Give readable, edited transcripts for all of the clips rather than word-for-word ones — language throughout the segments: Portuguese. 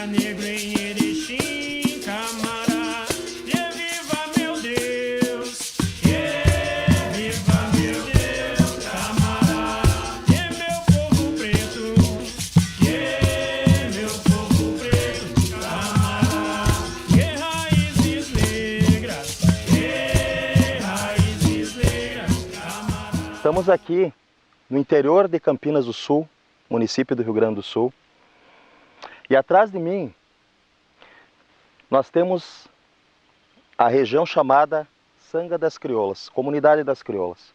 Dia negro em Erechim, Camará, e viva meu Deus, viva meu Deus, Camará, e meu povo preto, meu povo preto, Camará, e raízes negras, raízes negras, Camará. Estamos aqui no interior de Campinas do Sul, município do Rio Grande do Sul. E atrás de mim, nós temos a região chamada Sanga das Crioulas, Comunidade das Crioulas.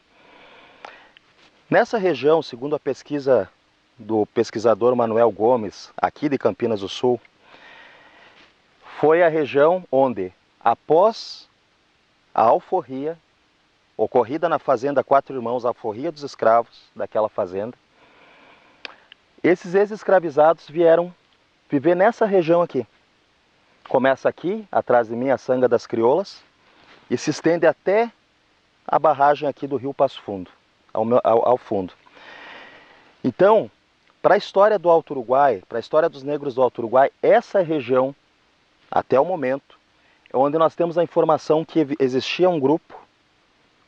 Nessa região, segundo a pesquisa do pesquisador Manuel Gomes, aqui de Campinas do Sul, foi a região onde, após a alforria, ocorrida na fazenda Quatro Irmãos, a alforria dos escravos daquela fazenda, esses ex-escravizados vieram viver nessa região aqui. Começa aqui, atrás de mim, a Sanga das Crioulas, e se estende até a barragem aqui do Rio Passo Fundo, ao fundo. Então, para a história do Alto Uruguai, para a história dos negros do Alto Uruguai, essa região, até o momento, é onde nós temos a informação que existia um grupo,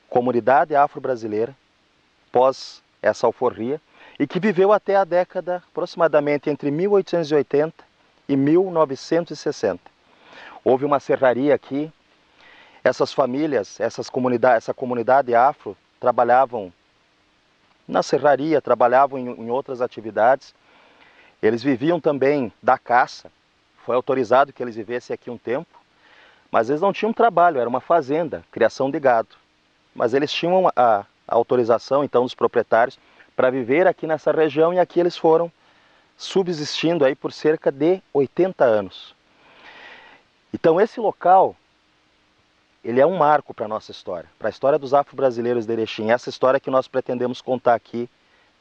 Comunidade Afro-Brasileira, pós essa alforria, e que viveu até a década aproximadamente entre 1880 e 1960. Houve uma serraria aqui, essas famílias, essa comunidade afro trabalhavam na serraria, trabalhavam em outras atividades. Eles viviam também da caça, foi autorizado que eles vivessem aqui um tempo, mas eles não tinham trabalho, era uma fazenda, criação de gado. Mas eles tinham a autorização então dos proprietários para viver aqui nessa região, e aqui eles foram subsistindo aí por cerca de 80 anos. Então esse local, ele é um marco para a nossa história, para a história dos afro-brasileiros de Erechim, essa história que nós pretendemos contar aqui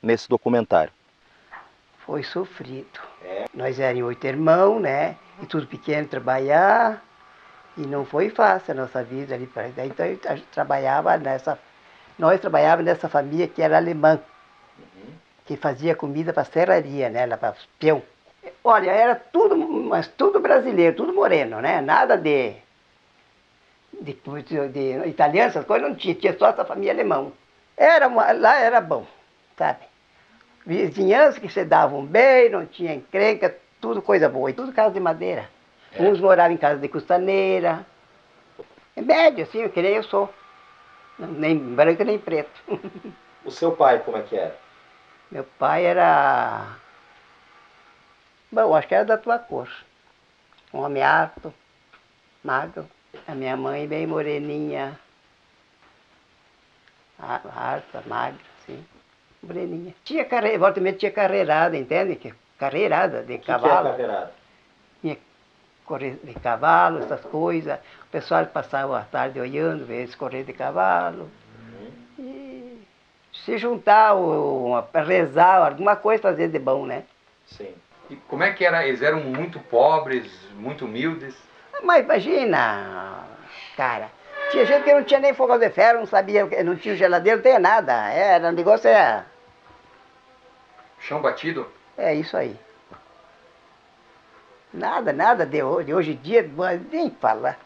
nesse documentário. Foi sofrido. Nós éramos 8 irmãos, né? E tudo pequeno trabalhar, e não foi fácil a nossa vida ali. Então a gente nós trabalhávamos nessa família que era alemã, que fazia comida para serraria, né, lá para peão. Olha, era tudo, mas tudo brasileiro, tudo moreno, né, nada de italiano, essas coisas não tinha só essa família alemã. Lá era bom, sabe? Vizinhanças que se davam bem, não tinha encrenca, tudo coisa boa, e tudo casa de madeira. Uns moravam em casa de costaneira, é médio assim, que nem eu sou, nem branco nem preto. O seu pai como é que era? Meu pai era... Bom, acho que era da tua cor. Um homem alto, magro. A minha mãe bem moreninha. Alta, magra, assim. Moreninha. Tinha carreirada, entende? Carreirada de cavalo. Que é carreirada? Tinha correr de cavalo, essas coisas. O pessoal passava a tarde olhando, ver eles correr de cavalo. Se juntar, para rezar, alguma coisa fazer de bom, né? Sim. E como é que era? Eles eram muito pobres, muito humildes? Mas imagina, cara, tinha gente que não tinha nem fogão de ferro, não sabia, não tinha geladeira, não tinha nada. O negócio Chão batido? É isso aí. Nada de hoje em dia, nem falar.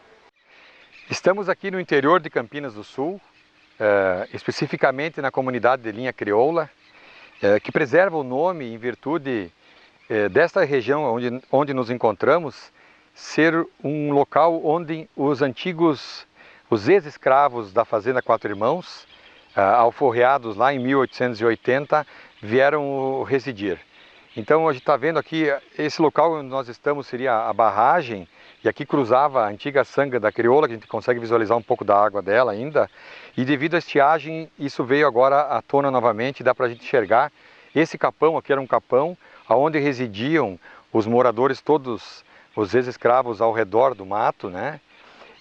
Estamos aqui no interior de Campinas do Sul, especificamente na comunidade de linha crioula, que preserva o nome em virtude desta região onde nos encontramos ser um local onde os ex-escravos da fazenda Quatro Irmãos, alforreados lá em 1880, vieram residir. Então a gente está vendo aqui, esse local onde nós estamos seria a barragem, e aqui cruzava a antiga Sanga da Crioula, que a gente consegue visualizar um pouco da água dela ainda, e devido à estiagem isso veio agora à tona novamente, dá para a gente enxergar. Esse capão aqui era um capão onde residiam os moradores todos, os ex-escravos ao redor do mato, né?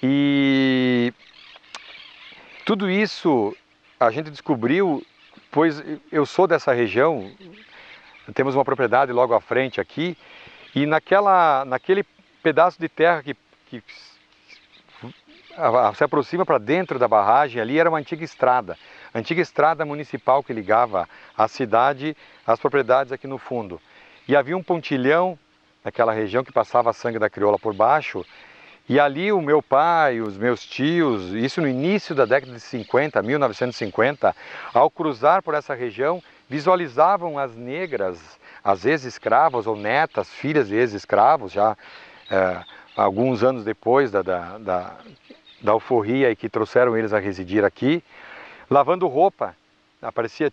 E tudo isso a gente descobriu, pois eu sou dessa região, temos uma propriedade logo à frente aqui, e naquele pedaço de terra que se aproxima para dentro da barragem, ali era uma antiga estrada municipal que ligava a cidade às propriedades aqui no fundo. E havia um pontilhão naquela região que passava a sangue da crioula por baixo. E ali o meu pai, os meus tios, isso no início da década de 50, 1950, ao cruzar por essa região, visualizavam as negras, as ex-escravas ou netas, filhas de ex-escravos, já alguns anos depois da alforria que trouxeram eles a residir aqui, lavando roupa. Aparecia,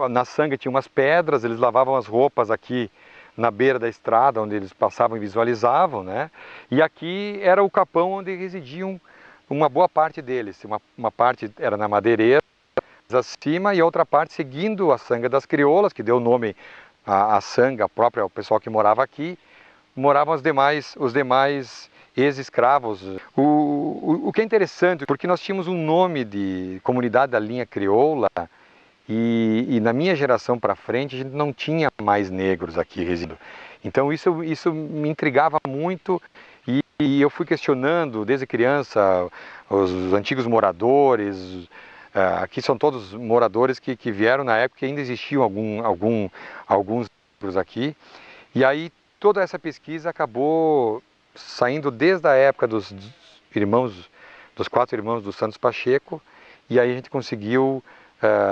na sangue tinha umas pedras, eles lavavam as roupas aqui na beira da estrada, onde eles passavam e visualizavam, né? E aqui era o capão onde residiam uma boa parte deles. Uma parte era na madeireira, acima, e a outra parte seguindo a sanga das crioulas, que deu nome à sanga própria, ao pessoal que morava aqui, moravam os demais ex-escravos. O que é interessante, porque nós tínhamos um nome de comunidade da linha crioula, e na minha geração para frente a gente não tinha mais negros aqui residindo. Então isso me intrigava muito e eu fui questionando desde criança os antigos moradores. Aqui são todos moradores que vieram na época que ainda existiam alguns negros aqui. E aí toda essa pesquisa acabou saindo desde a época dos 4 irmãos dos Santos Pacheco, e aí a gente conseguiu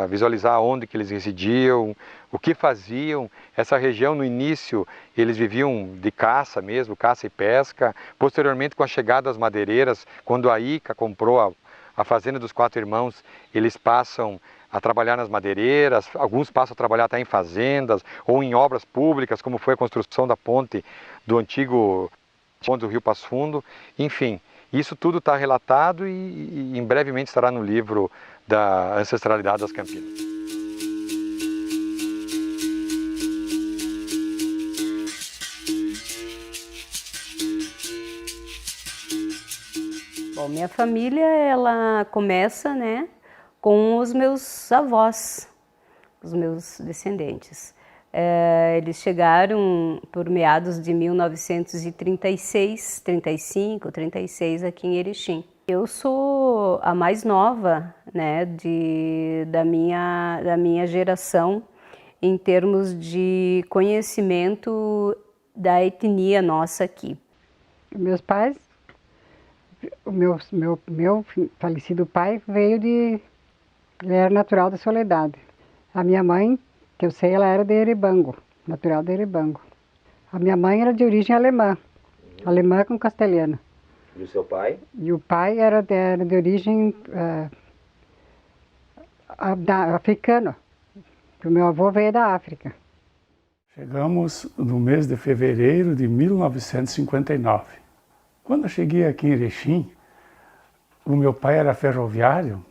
visualizar onde que eles residiam, o que faziam. Essa região no início eles viviam de caça mesmo, caça e pesca. Posteriormente, com a chegada das madeireiras, quando a ICA comprou a fazenda dos 4 irmãos, eles passam a trabalhar nas madeireiras, alguns passam a trabalhar até em fazendas ou em obras públicas, como foi a construção da ponte do antigo ponte do Rio Passo Fundo. Enfim, isso tudo está relatado e em brevemente estará no livro da ancestralidade das Campinas. Bom, minha família, ela começa, né, com os meus avós, os meus descendentes. Eles chegaram por meados de 1936, 35, 36 aqui em Erechim. Eu sou a mais nova, né, da minha geração em termos de conhecimento da etnia nossa aqui. Meus pais, o meu falecido pai ele era natural da Soledade. A minha mãe, que eu sei, ela era de Erebango, natural de Erebango. A minha mãe era de origem alemã, alemã com castelhana. E o seu pai? E o pai era de origem africana. O meu avô veio da África. Chegamos no mês de fevereiro de 1959. Quando eu cheguei aqui em Erechim, o meu pai era ferroviário.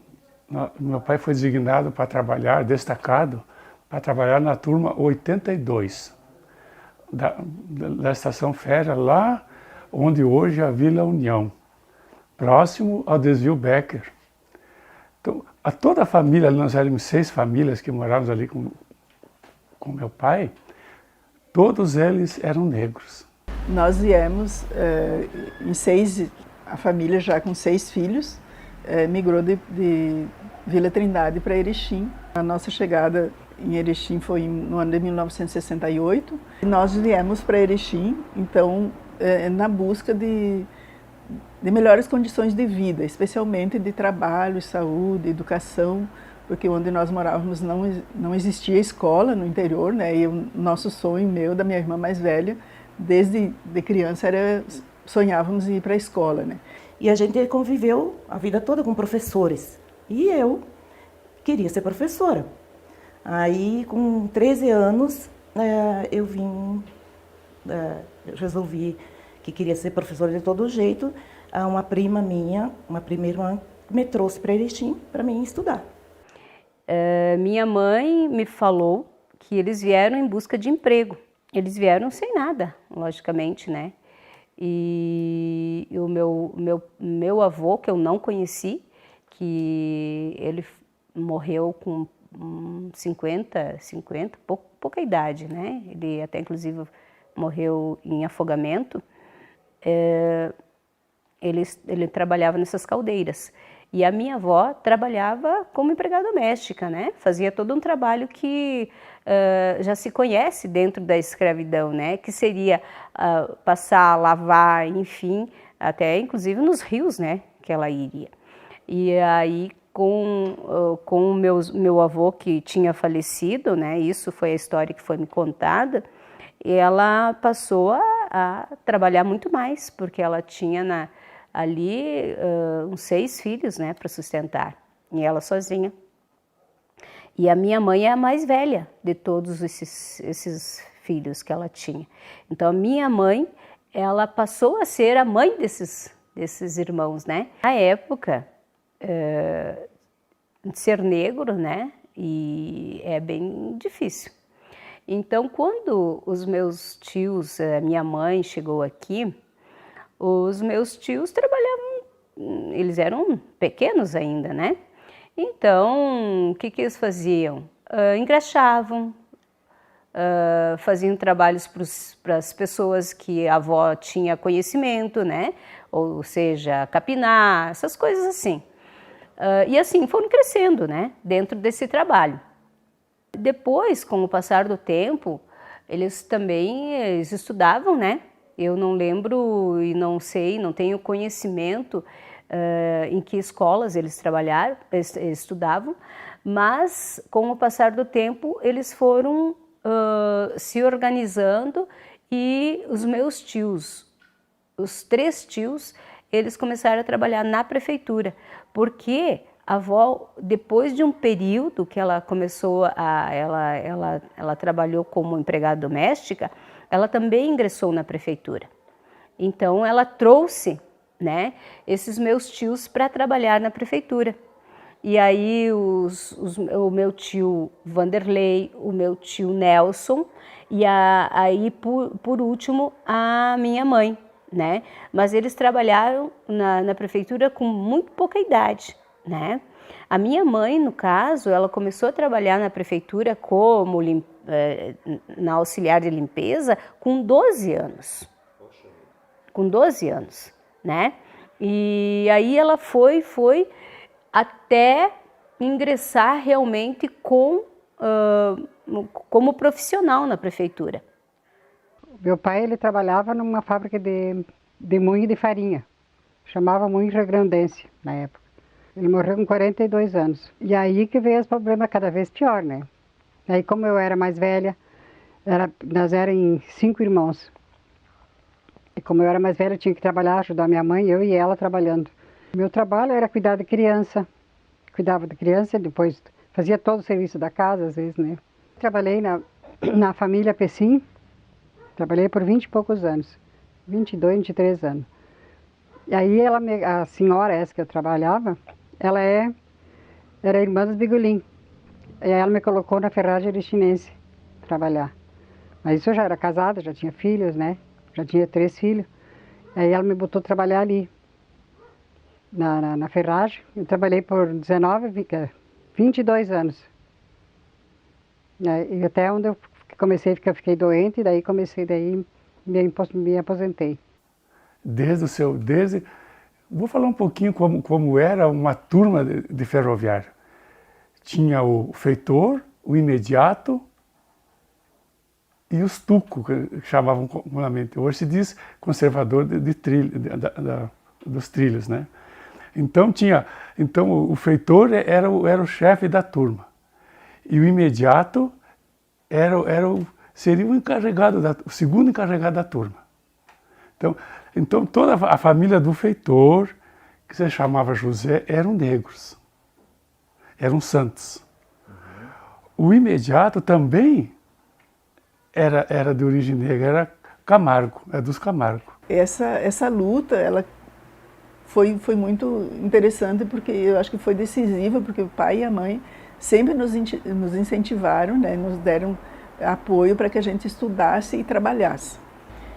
Meu pai foi designado para trabalhar, destacado, para trabalhar na turma 82 da Estação Férrea, lá onde hoje é a Vila União, próximo ao desvio Becker. Então, toda a família, nós éramos 6 famílias que morávamos ali com meu pai, todos eles eram negros. Nós viemos a família já com 6 filhos, migrou de Vila Trindade para Erechim. A nossa chegada em Erechim foi no ano de 1968. E nós viemos para Erechim, então, na busca de melhores condições de vida, especialmente de trabalho, saúde, educação, porque onde nós morávamos não existia escola no interior, né? E o nosso sonho, da minha irmã mais velha, desde criança, sonhávamos em ir para a escola, né? E a gente conviveu a vida toda com professores. E eu queria ser professora. Aí, com 13 anos, eu resolvi que queria ser professora de todo jeito. Uma prima minha, uma prima irmã, me trouxe para Erechim para mim estudar. Minha mãe me falou que eles vieram em busca de emprego. Eles vieram sem nada, logicamente, né? E o meu avô, que eu não conheci, que ele morreu com 50, pouca idade, né? Ele até, inclusive, morreu em afogamento. Ele trabalhava nessas caldeiras. E a minha avó trabalhava como empregada doméstica, né? Fazia todo um trabalho que já se conhece dentro da escravidão, né? Que seria passar, lavar, enfim, até inclusive nos rios, né? Que ela iria. E aí, com o meu avô que tinha falecido, né? Isso foi a história que foi me contada. Ela passou a trabalhar muito mais, porque ela tinha ali uns 6 filhos, né, para sustentar, e ela sozinha. E a minha mãe é a mais velha de todos esses filhos que ela tinha. Então a minha mãe, ela passou a ser a mãe desses irmãos, né. Na época, ser negro, né, e é bem difícil. Então, quando os meus tios, minha mãe chegou aqui, os meus tios trabalhavam, eles eram pequenos ainda, né? Então, o que eles faziam? Engraxavam, faziam trabalhos para as pessoas que a avó tinha conhecimento, né? Ou seja, capinar, essas coisas assim. E assim foram crescendo, né? Dentro desse trabalho. Depois, com o passar do tempo, eles estudavam, né? Eu não lembro e não sei, não tenho conhecimento em que escolas eles estudavam, mas com o passar do tempo eles foram se organizando e os meus tios, os 3 tios, eles começaram a trabalhar na prefeitura, porque a avó, depois de um período que ela começou ela trabalhou como empregada doméstica, ela também ingressou na prefeitura. Então, ela trouxe, né, esses meus tios para trabalhar na prefeitura. E aí, o meu tio Vanderlei, o meu tio Nelson, e aí, por último, a minha mãe, né? Mas eles trabalharam na prefeitura com muito pouca idade, né? A minha mãe, no caso, ela começou a trabalhar na prefeitura como na auxiliar de limpeza com 12 anos. Com 12 anos, né? E aí ela foi até ingressar realmente como profissional na prefeitura. Meu pai, ele trabalhava numa fábrica de moinho de farinha, chamava Moinho Rio Grandense na época. Ele morreu com 42 anos. E aí que veio os problemas cada vez pior, né? Aí, como eu era mais velha, nós éramos 5 irmãos. E como eu era mais velha, eu tinha que trabalhar, ajudar minha mãe, eu e ela trabalhando. Meu trabalho era cuidar de criança. Cuidava de criança, depois fazia todo o serviço da casa, às vezes, né? Trabalhei na família Pessim, trabalhei por 20 e poucos anos. 22, 23 anos. E aí a senhora essa que eu trabalhava, ela era irmã dos Bigolin. E aí ela me colocou na ferragem erechinense trabalhar. Mas isso eu já era casada, já tinha filhos, né? Já tinha 3 filhos. Aí ela me botou a trabalhar ali, na ferragem. Eu trabalhei por 22 anos. E até onde eu fiquei doente, daí me aposentei. Vou falar um pouquinho como era uma turma de ferroviário. Tinha o feitor, o imediato e os tucos, que chamavam comumente. Hoje se diz conservador dos trilhos, né? Então o feitor era o chefe da turma e o imediato seria o segundo encarregado da turma. Então toda a família do feitor, que se chamava José, eram negros, eram santos. O imediato também era de origem negra, era Camargo, é dos Camargo. Essa luta, ela foi muito interessante, porque eu acho que foi decisiva, porque o pai e a mãe sempre nos incentivaram, né, nos deram apoio para que a gente estudasse e trabalhasse.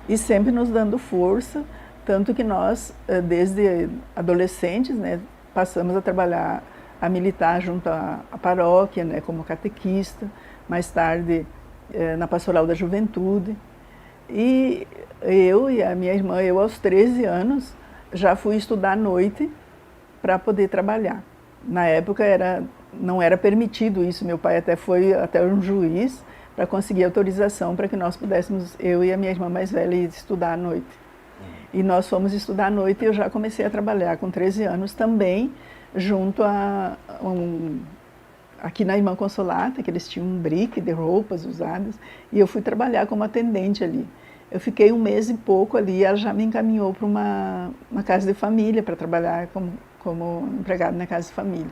E sempre nos dando força, tanto que nós, desde adolescentes, né, passamos a trabalhar, a militar junto à paróquia, né, como catequista, mais tarde na Pastoral da Juventude. E eu e a minha irmã, eu aos 13 anos, já fui estudar à noite para poder trabalhar. Na época não era permitido isso, meu pai até foi até um juiz para conseguir autorização para que nós pudéssemos, eu e a minha irmã mais velha, ir estudar à noite. E nós fomos estudar à noite e eu já comecei a trabalhar com 13 anos também, junto aqui na Irmã Consolata, que eles tinham um brick de roupas usadas, e eu fui trabalhar como atendente ali. Eu fiquei 1 mês e pouco ali e ela já me encaminhou para uma casa de família para trabalhar como empregada na casa de família.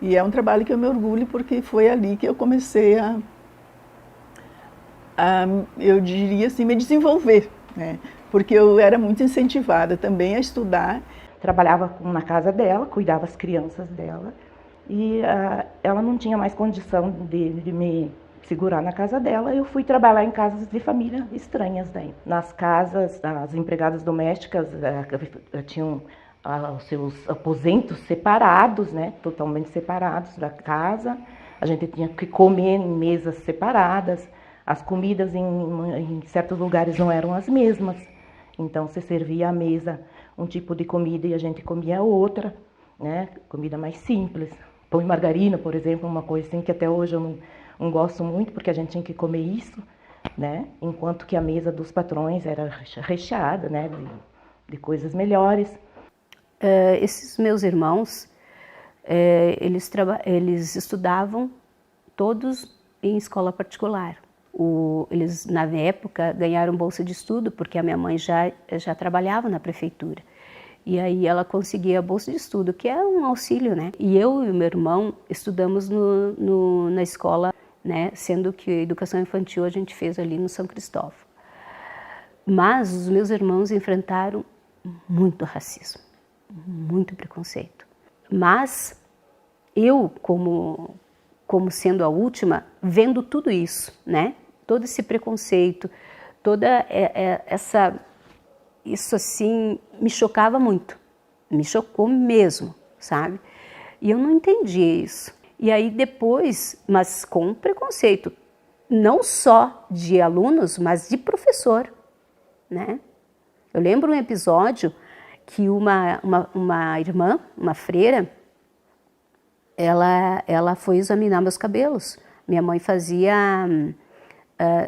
E é um trabalho que eu me orgulho porque foi ali que eu comecei eu diria assim, me desenvolver, né? Porque eu era muito incentivada também a estudar. Trabalhava na casa dela, cuidava das crianças dela, e ela não tinha mais condição de me segurar na casa dela. Eu fui trabalhar em casas de família estranhas daí. Nas casas, as empregadas domésticas tinham os seus aposentos separados, né, totalmente separados da casa. A gente tinha que comer em mesas separadas. As comidas em certos lugares não eram as mesmas. Então, você servia à mesa um tipo de comida e a gente comia outra, né? Comida mais simples. Pão e margarina, por exemplo, uma coisa assim que até hoje eu não gosto muito, porque a gente tinha que comer isso, né? Enquanto que a mesa dos patrões era recheada, né? De coisas melhores. Esses meus irmãos, eles estudavam todos em escola particular. Eles, na época, ganharam bolsa de estudo, porque a minha mãe já trabalhava na prefeitura. E aí ela conseguia a bolsa de estudo, que é um auxílio, né? E eu e o meu irmão estudamos na escola, né? Sendo que a educação infantil a gente fez ali no São Cristóvão. Mas os meus irmãos enfrentaram muito racismo, muito preconceito. Mas eu, como sendo a última, vendo tudo isso, né? Todo esse preconceito, toda isso assim me chocava muito, me chocou mesmo, sabe? E eu não entendia isso. E aí depois, mas com preconceito, não só de alunos, mas de professor, né? Eu lembro um episódio que uma irmã, uma freira, ela foi examinar meus cabelos. Minha mãe fazia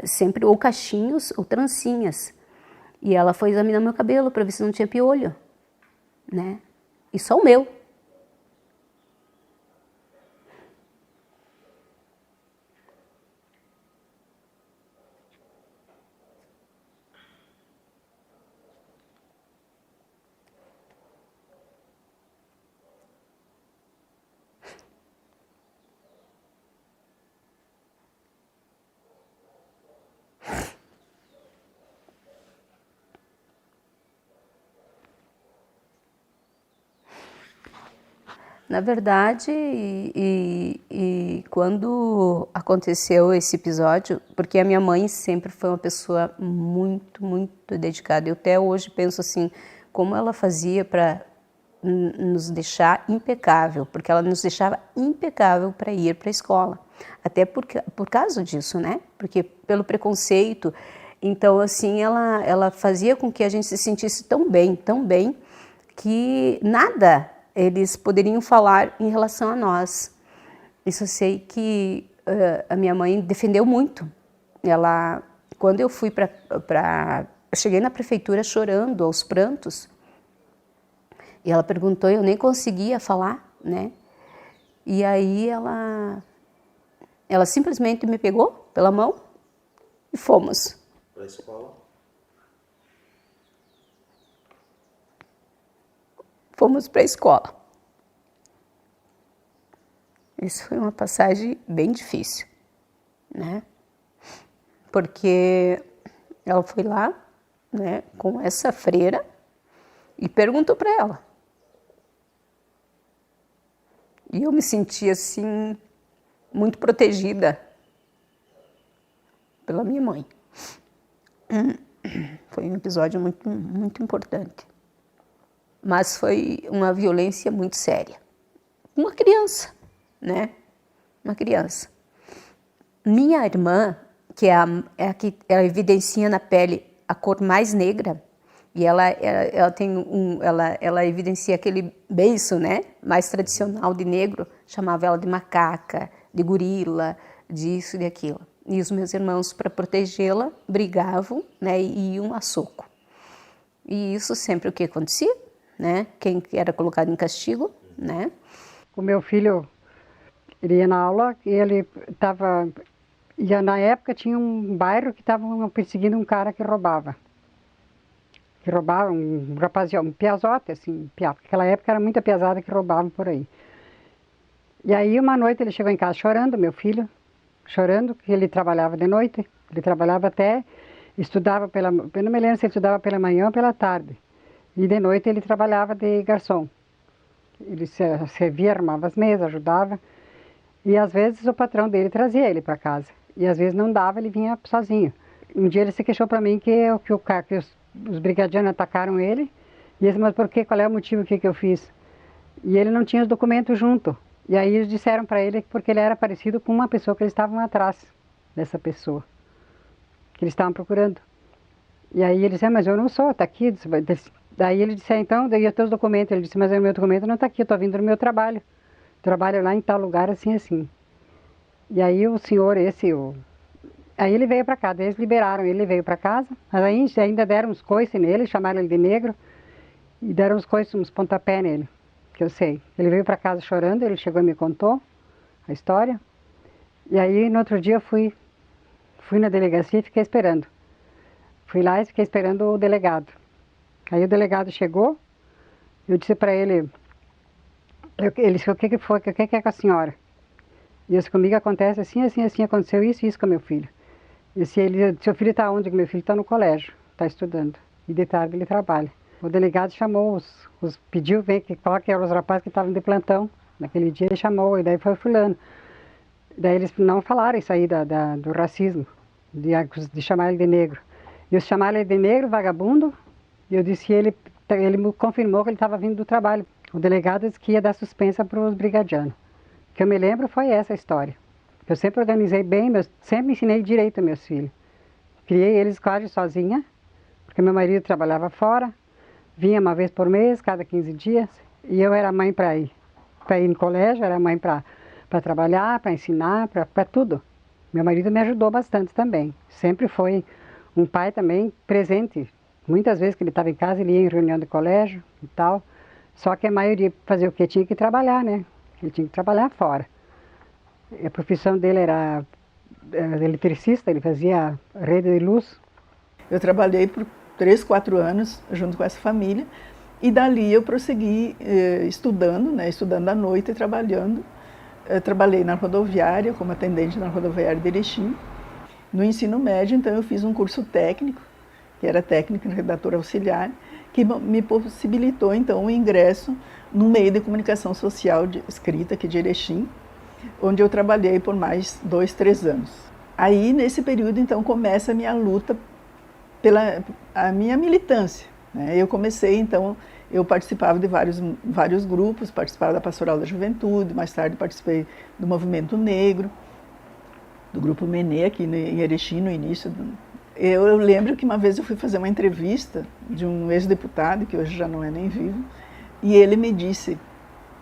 sempre ou cachinhos ou trancinhas. E ela foi examinar meu cabelo para ver se não tinha piolho, né? E só o meu. Na verdade, quando aconteceu esse episódio, porque a minha mãe sempre foi uma pessoa muito, muito dedicada. Eu até hoje penso assim, como ela fazia para nos deixar impecável, porque ela nos deixava impecável para ir para a escola. Até por causa disso, né? Porque pelo preconceito. Então, assim, ela fazia com que a gente se sentisse tão bem, que nada eles poderiam falar em relação a nós. Isso eu sei que a minha mãe defendeu muito. Quando eu fui eu cheguei na prefeitura chorando, aos prantos, e ela perguntou, eu nem conseguia falar, né? E aí ela simplesmente me pegou pela mão e fomos. Para a escola? Fomos para a escola. Isso foi uma passagem bem difícil, né? Porque ela foi lá, né, com essa freira e perguntou para ela. E eu me senti assim muito protegida pela minha mãe. Foi um episódio muito, muito importante. Mas foi uma violência muito séria. Uma criança, né? Uma criança. Minha irmã, que é a que ela evidencia na pele a cor mais negra, E ela tem ela evidencia aquele beiço, né, mais tradicional de negro, chamava ela de macaca, de gorila, disso e daquilo. E os meus irmãos, para protegê-la, brigavam, né, e iam a soco. E isso sempre o que acontecia, né? Quem era colocado em castigo, né? O meu filho, ele ia na aula e ele estava... Na época tinha um bairro que estava perseguindo um cara que roubava. Um rapazião, um piazote, assim, naquela época era muita piazada que roubavam por aí. E aí uma noite ele chegou em casa chorando, meu filho, chorando, que ele trabalhava de noite, ele trabalhava até, estudava eu não me lembro se ele estudava pela manhã ou pela tarde. E de noite ele trabalhava de garçom. Ele servia, arrumava as mesas, ajudava. E às vezes o patrão dele trazia ele para casa. E às vezes não dava, ele vinha sozinho. Um dia ele se queixou para mim que os brigadianos atacaram ele. E ele disse, mas por quê? Qual é o motivo que eu fiz? E ele não tinha os documentos junto. E aí eles disseram para ele que porque ele era parecido com uma pessoa que eles estavam atrás dessa pessoa. Que eles estavam procurando. E aí ele disse, mas eu não sou, está aqui. Daí ele disse, então, daí os teus documentos. Ele disse, mas o meu documento não está aqui, eu estou vindo do meu trabalho. Trabalho lá em tal lugar, assim, assim. E aí o senhor, aí ele veio para cá, daí eles liberaram, ele veio para casa, mas aí ainda deram uns coices nele, chamaram ele de negro, e deram uns coices, uns pontapé nele, que eu sei. Ele veio para casa chorando, ele chegou e me contou a história. E aí no outro dia eu fui na delegacia e fiquei esperando. Fui lá e fiquei esperando o delegado. Aí o delegado chegou, eu disse para ele, ele disse, o que foi, o que é com a senhora? E eu disse, comigo acontece assim, assim, assim, aconteceu isso e isso com meu filho. E disse, seu filho está onde? Meu filho está no colégio, está estudando. E de tarde ele trabalha. O delegado chamou, pediu ver qual que eram os rapazes que estavam de plantão. Naquele dia ele chamou, e daí foi fulano. Daí eles não falaram isso aí do racismo, de chamar ele de negro. E eu chamar ele de negro, vagabundo, e eu disse, ele me confirmou que ele estava vindo do trabalho. O delegado disse que ia dar suspensa para os brigadianos. O que eu me lembro foi essa história. Eu sempre organizei bem, sempre ensinei direito aos meus filhos. Criei eles quase sozinha, porque meu marido trabalhava fora, vinha uma vez por mês, cada 15 dias, e eu era mãe para ir no colégio, era mãe para trabalhar, para ensinar, para tudo. Meu marido me ajudou bastante também. Sempre foi um pai também presente. Muitas vezes que ele estava em casa, ele ia em reunião de colégio e tal. Só que a maioria fazia o quê? Tinha que trabalhar, né? Ele tinha que trabalhar fora. A profissão dele era eletricista, ele fazia rede de luz. Eu trabalhei por 3, 4 anos junto com essa família e dali eu prossegui estudando, né? Estudando à noite e trabalhando. Trabalhei na rodoviária, como atendente na rodoviária de Erechim. No ensino médio, então, eu fiz um curso técnico, que era técnico em redator auxiliar, que me possibilitou, então, o ingresso no meio de comunicação social escrita aqui de Erechim, onde eu trabalhei por mais 2, 3 anos. Aí, nesse período, então, começa a minha luta a minha militância, né? Eu comecei, então, eu participava de vários grupos, participava da Pastoral da Juventude, mais tarde participei do Movimento Negro, do Grupo Menê, aqui em Erechim, no início. Eu lembro que uma vez eu fui fazer uma entrevista de um ex-deputado, que hoje já não é nem vivo, e ele me disse,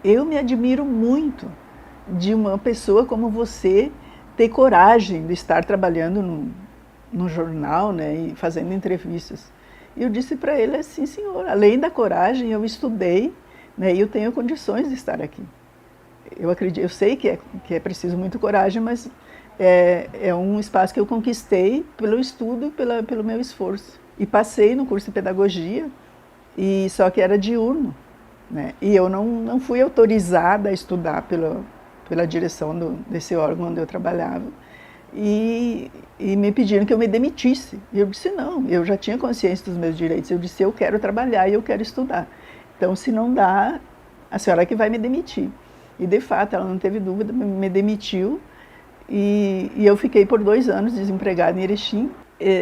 eu me admiro muito de uma pessoa como você ter coragem de estar trabalhando no jornal, né, e fazendo entrevistas. E eu disse para ele assim, senhor, além da coragem, eu estudei, né, e eu tenho condições de estar aqui. Eu sei que é preciso muito coragem, mas é um espaço que eu conquistei pelo estudo e pelo meu esforço. E passei no curso de pedagogia, só que era diurno, né, e eu não fui autorizada a estudar pela direção desse órgão onde eu trabalhava. E me pediram que eu me demitisse. E eu disse, não, eu já tinha consciência dos meus direitos. Eu disse, eu quero trabalhar e eu quero estudar. Então, se não dá, a senhora é que vai me demitir. E, de fato, ela não teve dúvida, me demitiu. E eu fiquei por 2 anos desempregada em Erechim.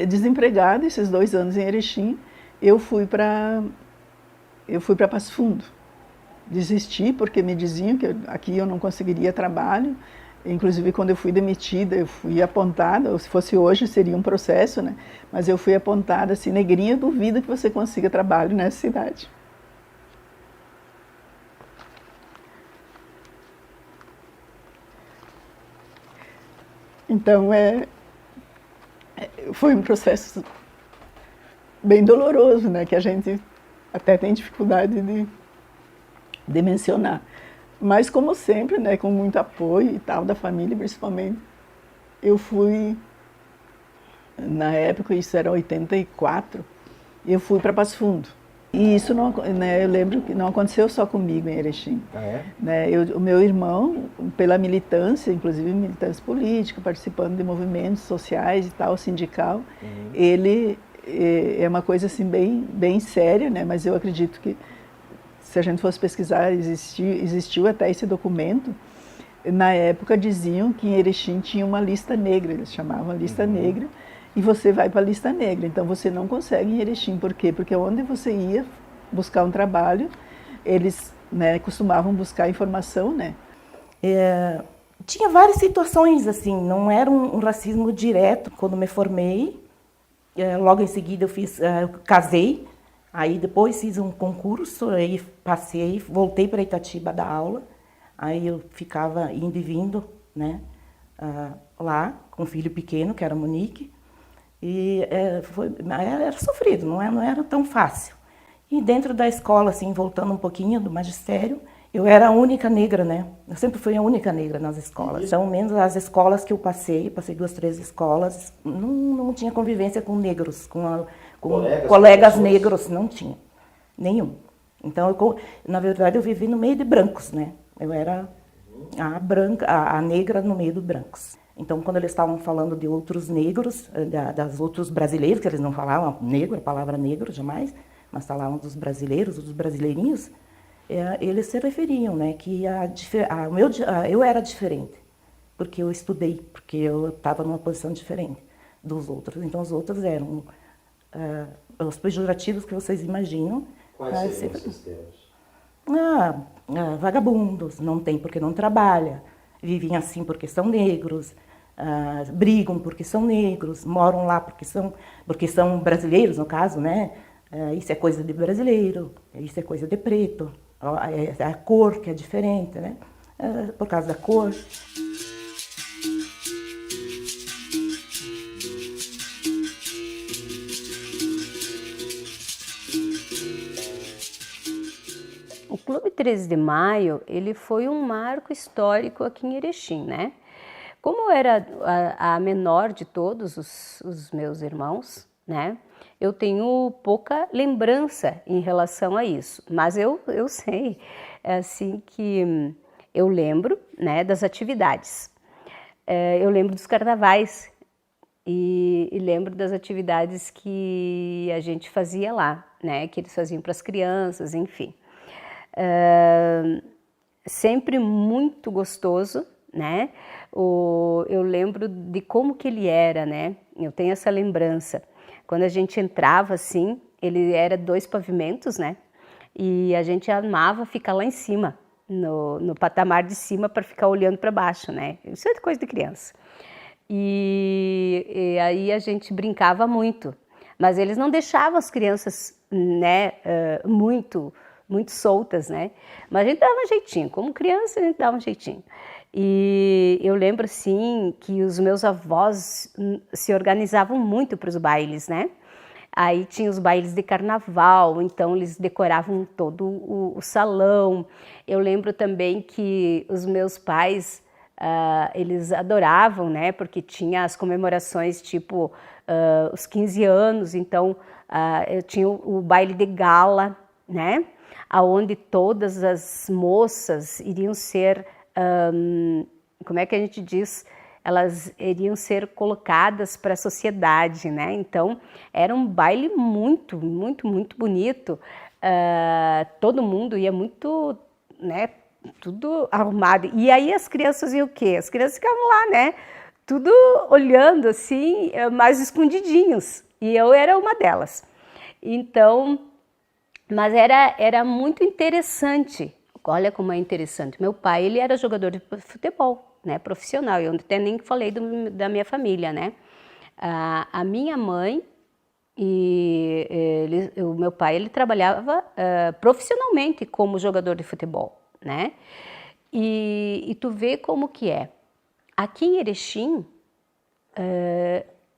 Desempregada, esses 2 anos em Erechim, eu fui para Passo Fundo. Desisti, porque me diziam que aqui eu não conseguiria trabalho. Inclusive, quando eu fui demitida, eu fui apontada, ou se fosse hoje seria um processo, né? Mas eu fui apontada assim, negrinha, duvido que você consiga trabalho nessa cidade. Então, foi um processo bem doloroso, né? Que a gente até tem dificuldade de mencionar. Mas, como sempre, né, com muito apoio e tal, da família principalmente, eu fui, na época, isso era 84, eu fui para Passo Fundo. E isso, não, né, eu lembro que não aconteceu só comigo em Erechim. Ah, é? Né, o meu irmão, pela militância, inclusive militância política, participando de movimentos sociais e tal, sindical, ele é uma coisa assim bem séria, né, mas eu acredito que se a gente fosse pesquisar, existiu até esse documento. Na época diziam que em Erechim tinha uma lista negra, eles chamavam lista negra, e você vai para a lista negra. Então você não consegue em Erechim. Por quê? Porque onde você ia buscar um trabalho, eles, né, costumavam buscar informação, né? Tinha várias situações assim, não era um racismo direto. Quando me formei, logo em seguida eu casei. Aí depois fiz um concurso, aí passei, voltei para Itatiba dar aula. Aí eu ficava indo e vindo, né, lá com o filho pequeno, que era Monique. E era sofrido, não era tão fácil. E dentro da escola, assim, voltando um pouquinho do magistério, eu era a única negra, né? Eu sempre fui a única negra nas escolas. Então, menos as escolas que eu passei 2, 3 escolas, não tinha convivência com negros, com colegas negros, não tinha, nenhum. Então, na verdade, eu vivi no meio de brancos, né? Eu era a negra no meio dos brancos. Então, quando eles estavam falando de outros negros, das outros brasileiros, que eles não falavam negro, a palavra negro jamais, mas falavam dos brasileiros, dos brasileirinhos, eles se referiam, né, que eu era diferente, porque eu estudei, porque eu estava numa posição diferente dos outros. Então, os outros eram os pejorativos que vocês imaginam. Quais seriam esses termos? Vagabundos, não tem porque não trabalha, vivem assim porque são negros, brigam porque são negros, moram lá porque são brasileiros, no caso, né? Isso é coisa de brasileiro, isso é coisa de preto, a cor que é diferente, né? Por causa da cor. O Clube 13 de Maio, ele foi um marco histórico aqui em Erechim, né? Como eu era a menor de todos os meus irmãos, né? Eu tenho pouca lembrança em relação a isso, mas eu sei, assim, que eu lembro, né, das atividades. Eu lembro dos carnavais e lembro das atividades que a gente fazia lá, né, que eles faziam para as crianças, enfim. Sempre muito gostoso, né? Eu lembro de como que ele era, né? Eu tenho essa lembrança. Quando a gente entrava assim, ele era 2 pavimentos, né? E a gente amava ficar lá em cima, no patamar de cima, para ficar olhando para baixo, né? Isso é coisa de criança. E aí a gente brincava muito, mas eles não deixavam as crianças, né, muito soltas, né? Mas a gente dava um jeitinho, como criança a gente dava um jeitinho. E eu lembro, assim, que os meus avós se organizavam muito para os bailes, né? Aí tinha os bailes de carnaval, então eles decoravam todo o salão. Eu lembro também que os meus pais, eles adoravam, né? Porque tinha as comemorações, tipo, os 15 anos, então eu tinha o baile de gala, né? Aonde todas as moças iriam ser, como é que a gente diz? Elas iriam ser colocadas para a sociedade, né? Então, era um baile muito, muito, muito bonito. Todo mundo ia muito, né? Tudo arrumado. E aí as crianças iam o quê? As crianças ficavam lá, né? Tudo olhando assim, mais escondidinhos. E eu era uma delas. Então, mas era muito interessante. Olha como é interessante. Meu pai, ele era jogador de futebol, né, profissional. Eu até nem falei da minha família, né? A minha mãe e o meu pai, ele trabalhava profissionalmente como jogador de futebol, né? E tu vê como que é. Aqui em Erechim,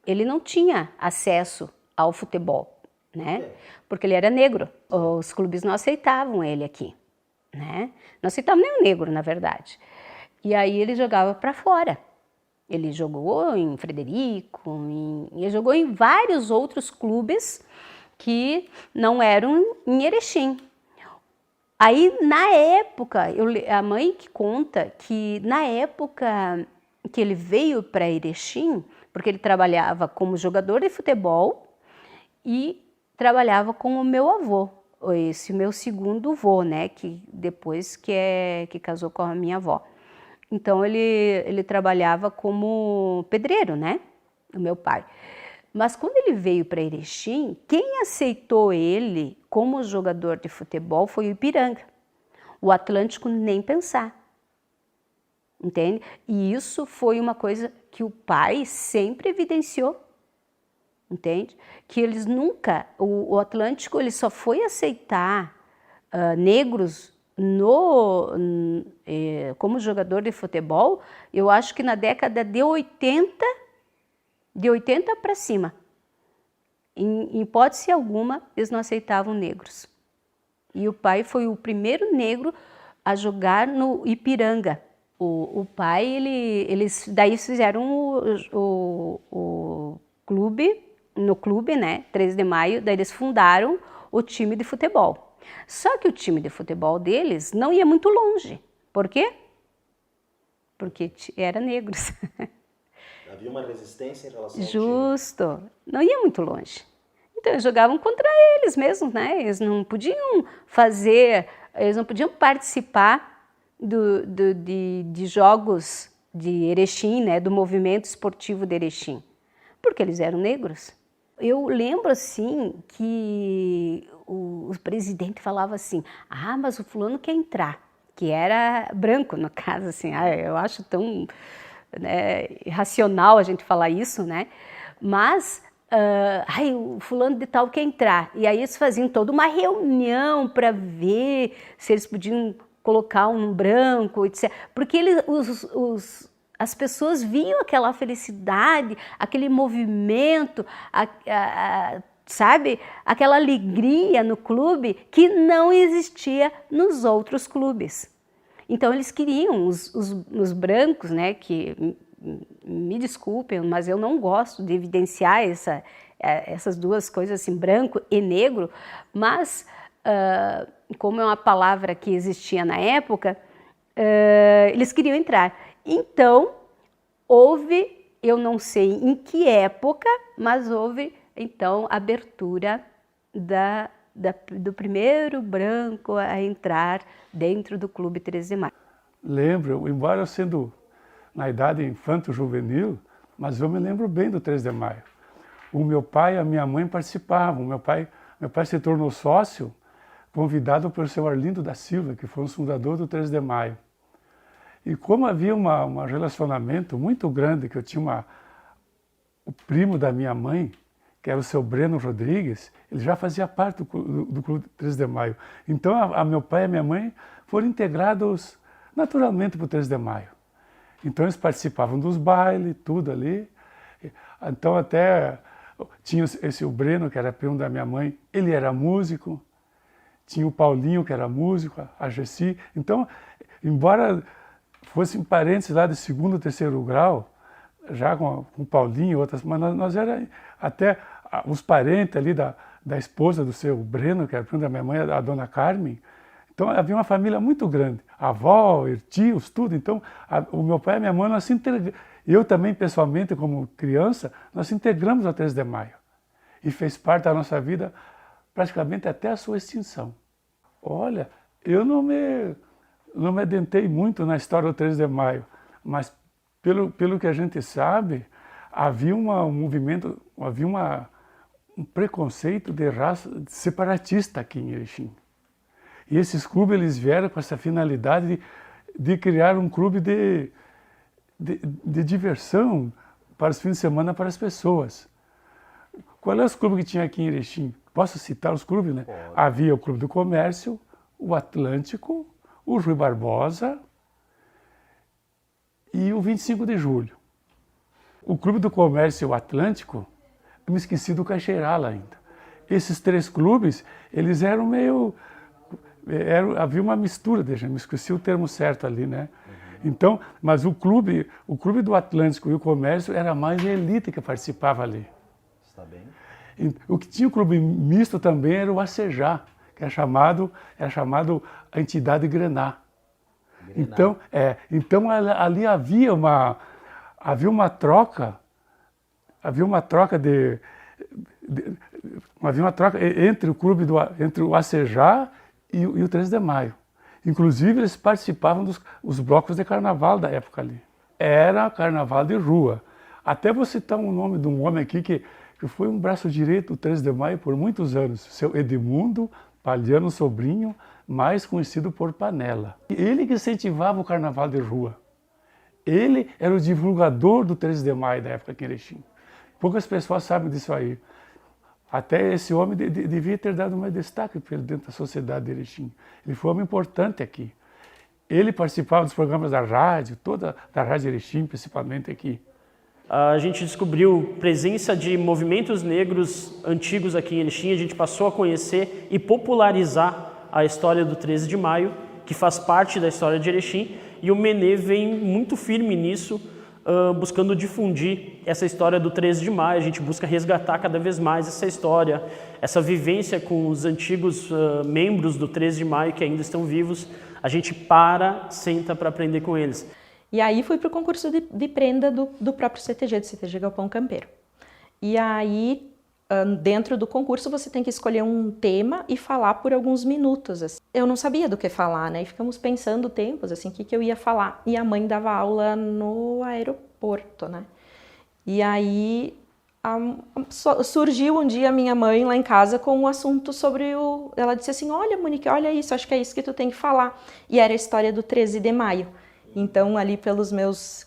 ele não tinha acesso ao futebol, né? Porque ele era negro. Os clubes não aceitavam ele aqui, né? Não aceitavam nem o negro, na verdade. E aí ele jogava para fora. Ele jogou em Frederico, ele jogou em vários outros clubes que não eram em Erechim. Aí, na época, a mãe que conta que na época que ele veio para Erechim, porque ele trabalhava como jogador de futebol e trabalhava com o meu avô, esse meu segundo avô, né, que depois que casou com a minha avó. Então, ele trabalhava como pedreiro, né? O meu pai. Mas quando ele veio para Erechim, quem aceitou ele como jogador de futebol foi o Ipiranga. O Atlântico nem pensar. Entende? E isso foi uma coisa que o pai sempre evidenciou. Entende? Que eles nunca... O Atlântico ele só foi aceitar negros como jogador de futebol, eu acho que na década de 80 para cima. Em hipótese alguma, eles não aceitavam negros. E o pai foi o primeiro negro a jogar no Ipiranga. O pai, eles daí fizeram o clube, no clube, né, 13 de maio, daí eles fundaram o time de futebol. Só que o time de futebol deles não ia muito longe. Por quê? Porque era negros. Havia uma resistência em relação ao Justo. Não ia muito longe. Então, eles jogavam contra eles mesmos, né? Eles não podiam participar de jogos de Erechim, né? Do movimento esportivo de Erechim, porque eles eram negros. Eu lembro, assim, que o presidente falava assim, mas o fulano quer entrar, que era branco, no caso, assim, eu acho tão irracional a gente falar isso, né? Mas, o fulano de tal quer entrar. E aí eles faziam toda uma reunião para ver se eles podiam colocar um branco, etc. Porque as pessoas viam aquela felicidade, aquele movimento, sabe? Aquela alegria no clube que não existia nos outros clubes. Então eles queriam, os brancos, né, que me desculpem, mas eu não gosto de evidenciar essas duas coisas, assim, branco e negro, mas como é uma palavra que existia na época, eles queriam entrar. Então, houve, eu não sei em que época, mas houve, então, a abertura do primeiro branco a entrar dentro do Clube 13 de Maio. Lembro, embora eu sendo na idade infanto-juvenil, mas eu me lembro bem do 13 de Maio. O meu pai e a minha mãe participavam. Meu pai se tornou sócio, convidado pelo seu Arlindo da Silva, que foi o fundador do 13 de Maio. E como havia um relacionamento muito grande, que eu tinha o primo da minha mãe, que era o seu Breno Rodrigues, ele já fazia parte do Clube 13 de Maio. Então, meu pai e a minha mãe foram integrados naturalmente para o 13 de Maio. Então, eles participavam dos bailes, tudo ali. Então, até tinha o Breno, que era primo da minha mãe, ele era músico. Tinha o Paulinho, que era músico, a Gessi. Então, embora fossem parentes lá de segundo, terceiro grau, já com o Paulinho e outras, mas nós era até os parentes ali da esposa do seu Breno, que era primo da minha mãe, a dona Carmen. Então havia uma família muito grande, a avó, tios, tudo. Então o meu pai e a minha mãe, nós se integramos. Eu também, pessoalmente, como criança, nós se integramos ao 13 de Maio. E fez parte da nossa vida praticamente até a sua extinção. Olha, eu não me adentei muito na história do 13 de Maio, mas pelo que a gente sabe, havia um movimento, havia um preconceito de raça separatista aqui em Erechim. E esses clubes, eles vieram com essa finalidade de criar um clube de diversão para os fins de semana para as pessoas. Qual é os clubes que tinha aqui em Erechim? Posso citar os clubes, né? Havia o Clube do Comércio, o Atlântico, o Rui Barbosa e o 25 de Julho. O Clube do Comércio e o Atlântico, eu me esqueci do Caixeirala ainda. Esses 3 clubes, eles eram meio... havia uma mistura, me esqueci o termo certo ali, né? Então, mas o clube do Atlântico e o Comércio era mais a elite que participava ali. Está bem. O que tinha o clube misto também era o ACEJA, que era chamado a entidade Grená. Então ali havia uma troca entre o clube entre o ACEJA e o 13 de Maio. Inclusive eles participavam dos blocos de carnaval da época ali. Era carnaval de rua. Até vou citar o nome de um homem aqui que foi um braço direito do 13 de Maio por muitos anos, seu Edmundo Palhano Sobrinho, mais conhecido por Panela. Ele que incentivava o carnaval de rua. Ele era o divulgador do 13 de Maio da época aqui em Erechim. Poucas pessoas sabem disso aí. Até esse homem devia ter dado mais destaque dentro da sociedade de Erechim. Ele foi um homem importante aqui. Ele participava dos programas da rádio, da Rádio Erechim, principalmente aqui. A gente descobriu presença de movimentos negros antigos aqui em Erechim, a gente passou a conhecer e popularizar a história do 13 de Maio, que faz parte da história de Erechim, e o Menê vem muito firme nisso, buscando difundir essa história do 13 de Maio, a gente busca resgatar cada vez mais essa história, essa vivência com os antigos membros do 13 de Maio que ainda estão vivos, a gente senta para aprender com eles. E aí fui para o concurso de prenda do próprio CTG, do CTG Galpão Campeiro. E aí, dentro do concurso, você tem que escolher um tema e falar por alguns minutos. Assim. Eu não sabia do que falar, né? E ficamos pensando tempos, assim, o que eu ia falar. E a mãe dava aula no aeroporto, né? E aí, surgiu um dia a minha mãe lá em casa com um assunto sobre o... Ela disse assim, olha, Monique, olha isso, acho que é isso que tu tem que falar. E era a história do 13 de maio. Então, ali pelos meus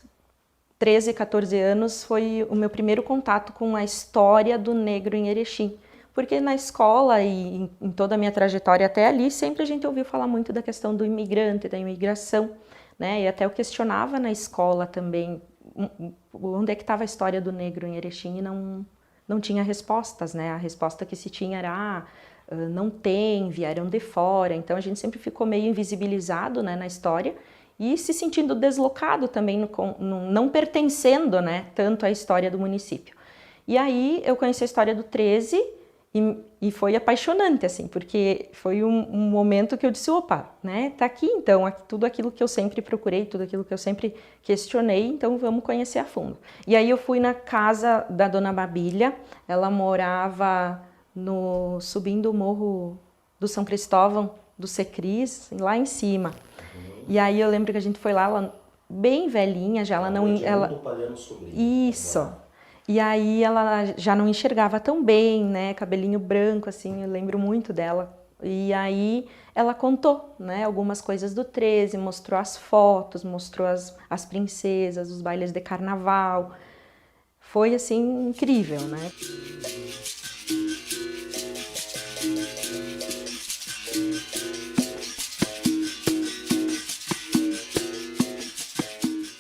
13, 14 anos, foi o meu primeiro contato com a história do negro em Erechim. Porque na escola e em toda a minha trajetória até ali, sempre a gente ouviu falar muito da questão do imigrante, da imigração, né? E até eu questionava na escola também onde é que estava a história do negro em Erechim e não tinha respostas, né? A resposta que se tinha era, não tem, vieram de fora. Então, a gente sempre ficou meio invisibilizado, né, na história, e se sentindo deslocado também, não pertencendo, né, tanto à história do município. E aí eu conheci a história do 13 e foi apaixonante, assim, porque foi um momento que eu disse, opa, né, tá aqui então, tudo aquilo que eu sempre procurei, tudo aquilo que eu sempre questionei, então vamos conhecer a fundo. E aí eu fui na casa da Dona Babília, ela morava subindo o morro do São Cristóvão, do Secris, lá em cima. E aí eu lembro que a gente foi lá, ela bem velhinha, já ela não... Isso. E aí ela já não enxergava tão bem, né, cabelinho branco, assim, eu lembro muito dela. E aí ela contou, né, algumas coisas do 13, mostrou as fotos, mostrou as princesas, os bailes de carnaval. Foi, assim, incrível, né?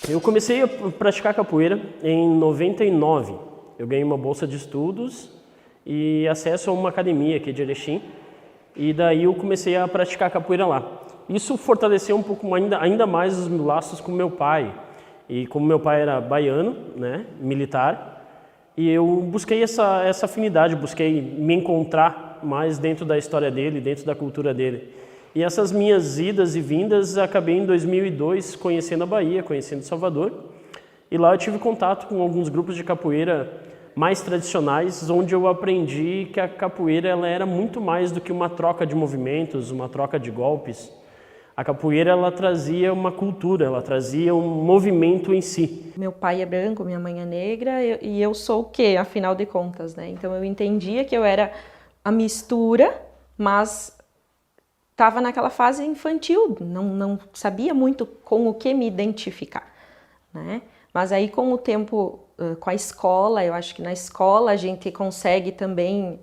Eu comecei a praticar capoeira em 99. Eu ganhei uma bolsa de estudos e acesso a uma academia aqui de Erechim. E daí eu comecei a praticar capoeira lá. Isso fortaleceu um pouco ainda mais os meus laços com meu pai. E como meu pai era baiano, né, militar, e eu busquei essa afinidade, busquei me encontrar mais dentro da história dele, dentro da cultura dele. E essas minhas idas e vindas, acabei em 2002 conhecendo a Bahia, conhecendo Salvador. E lá eu tive contato com alguns grupos de capoeira mais tradicionais, onde eu aprendi que a capoeira ela era muito mais do que uma troca de movimentos, uma troca de golpes. A capoeira ela trazia uma cultura, ela trazia um movimento em si. Meu pai é branco, minha mãe é negra e eu sou o quê, afinal de contas, né? Então eu entendia que eu era a mistura, mas estava naquela fase infantil, não sabia muito com o que me identificar, né? Mas aí com o tempo, com a escola, eu acho que na escola a gente consegue também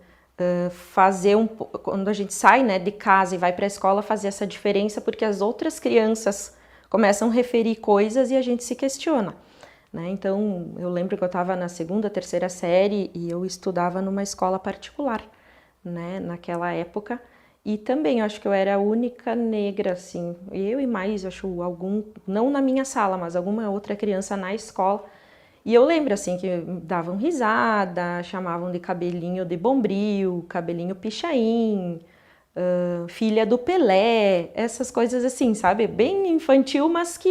fazer quando a gente sai, né, de casa e vai para a escola, fazer essa diferença, porque as outras crianças começam a referir coisas e a gente se questiona, né? Então, eu lembro que eu estava na 2ª, 3ª série e eu estudava numa escola particular, né, naquela época. E também, eu acho que eu era a única negra, assim, eu e mais, acho, não na minha sala, mas alguma outra criança na escola. E eu lembro, assim, que davam risada, chamavam de cabelinho de Bombril, cabelinho pichain, filha do Pelé, essas coisas assim, sabe? Bem infantil, mas que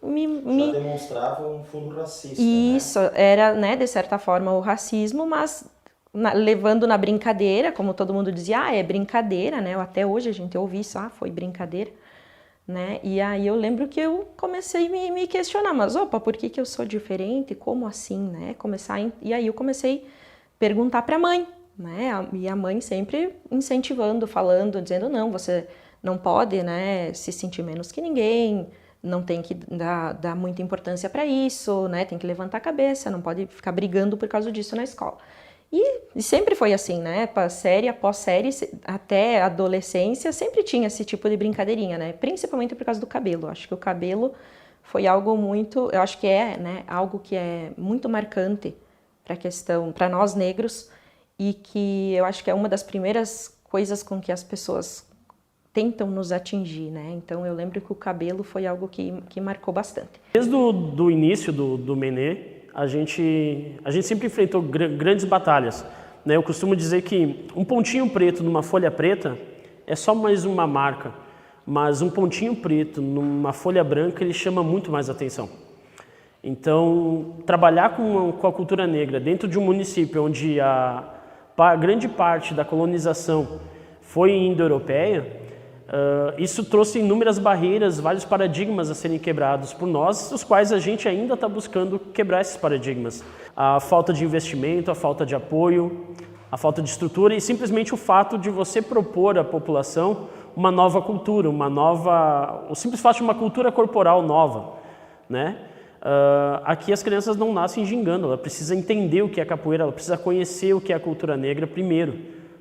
Já demonstrava um fundo racista, Isso, né? Era, né, de certa forma, o racismo, mas levando na brincadeira, como todo mundo dizia, é brincadeira, né? Até hoje a gente ouve isso, foi brincadeira, né? E aí eu lembro que eu comecei a me questionar, mas opa, por que eu sou diferente? Como assim, né? E aí eu comecei a perguntar para a mãe, né? E a mãe sempre incentivando, falando, dizendo, não, você não pode, né, se sentir menos que ninguém, não tem que dar muita importância para isso, né? Tem que levantar a cabeça, não pode ficar brigando por causa disso na escola. E sempre foi assim, né? Série após série, até a adolescência, sempre tinha esse tipo de brincadeirinha, né? Principalmente por causa do cabelo. Acho que o cabelo foi algo muito, eu acho que né, algo que é muito marcante para nós negros, e que eu acho que é uma das primeiras coisas com que as pessoas tentam nos atingir, né? Então eu lembro que o cabelo foi algo que marcou bastante. Desde o início do Menê, a gente sempre enfrentou grandes batalhas, né? Eu costumo dizer que um pontinho preto numa folha preta é só mais uma marca, mas um pontinho preto numa folha branca ele chama muito mais atenção. Então, trabalhar com a cultura negra dentro de um município onde a grande parte da colonização foi indo-europeia, isso trouxe inúmeras barreiras, vários paradigmas a serem quebrados por nós, os quais a gente ainda está buscando quebrar esses paradigmas. A falta de investimento, a falta de apoio, a falta de estrutura e simplesmente o fato de você propor à população uma nova cultura, o simples fato de uma cultura corporal nova, né? Aqui as crianças não nascem gingando, ela precisa entender o que é capoeira, ela precisa conhecer o que é a cultura negra primeiro,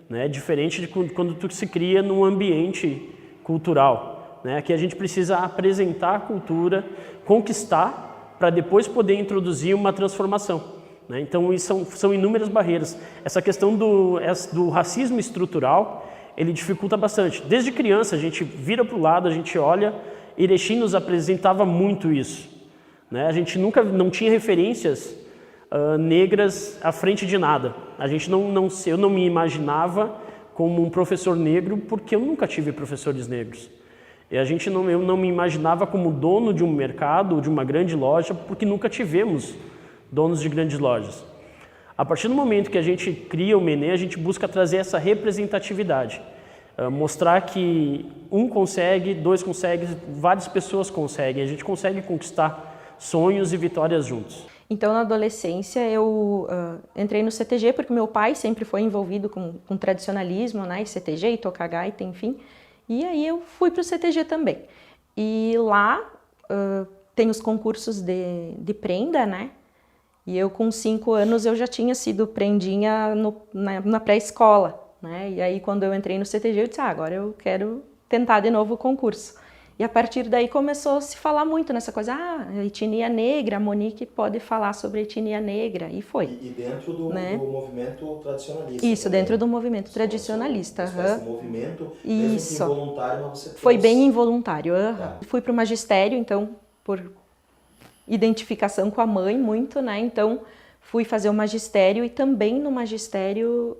né? Diferente de quando tu se cria num ambiente cultural, né? Aqui a gente precisa apresentar a cultura, conquistar, para depois poder introduzir uma transformação, né? Então isso são inúmeras barreiras. Essa questão do racismo estrutural, ele dificulta bastante. Desde criança a gente vira para o lado, a gente olha, Erechim nos apresentava muito isso, né? A gente não tinha referências negras à frente de nada. Eu não me imaginava como um professor negro porque eu nunca tive professores negros. E eu não me imaginava como dono de um mercado, de uma grande loja, porque nunca tivemos donos de grandes lojas. A partir do momento que a gente cria o Menê, a gente busca trazer essa representatividade. Mostrar que um consegue, dois conseguem, várias pessoas conseguem. A gente consegue conquistar sonhos e vitórias juntos. Então, na adolescência, eu entrei no CTG porque meu pai sempre foi envolvido com tradicionalismo, né? E CTG, e tocar gaita, enfim. E aí eu fui para o CTG também. E lá tem os concursos de prenda, né? E eu, com 5 anos, eu já tinha sido prendinha na pré-escola, né? E aí, quando eu entrei no CTG, eu disse, agora eu quero tentar de novo o concurso. E a partir daí começou a se falar muito nessa coisa, a etnia negra, a Monique pode falar sobre a etnia negra, e foi. E dentro do movimento tradicionalista. Isso, também. Dentro do movimento tradicionalista. Esse movimento, mesmo que involuntário, mas você foi bem involuntário. Fui para o magistério, então, por identificação com a mãe muito, né? Então, fui fazer o magistério e também no magistério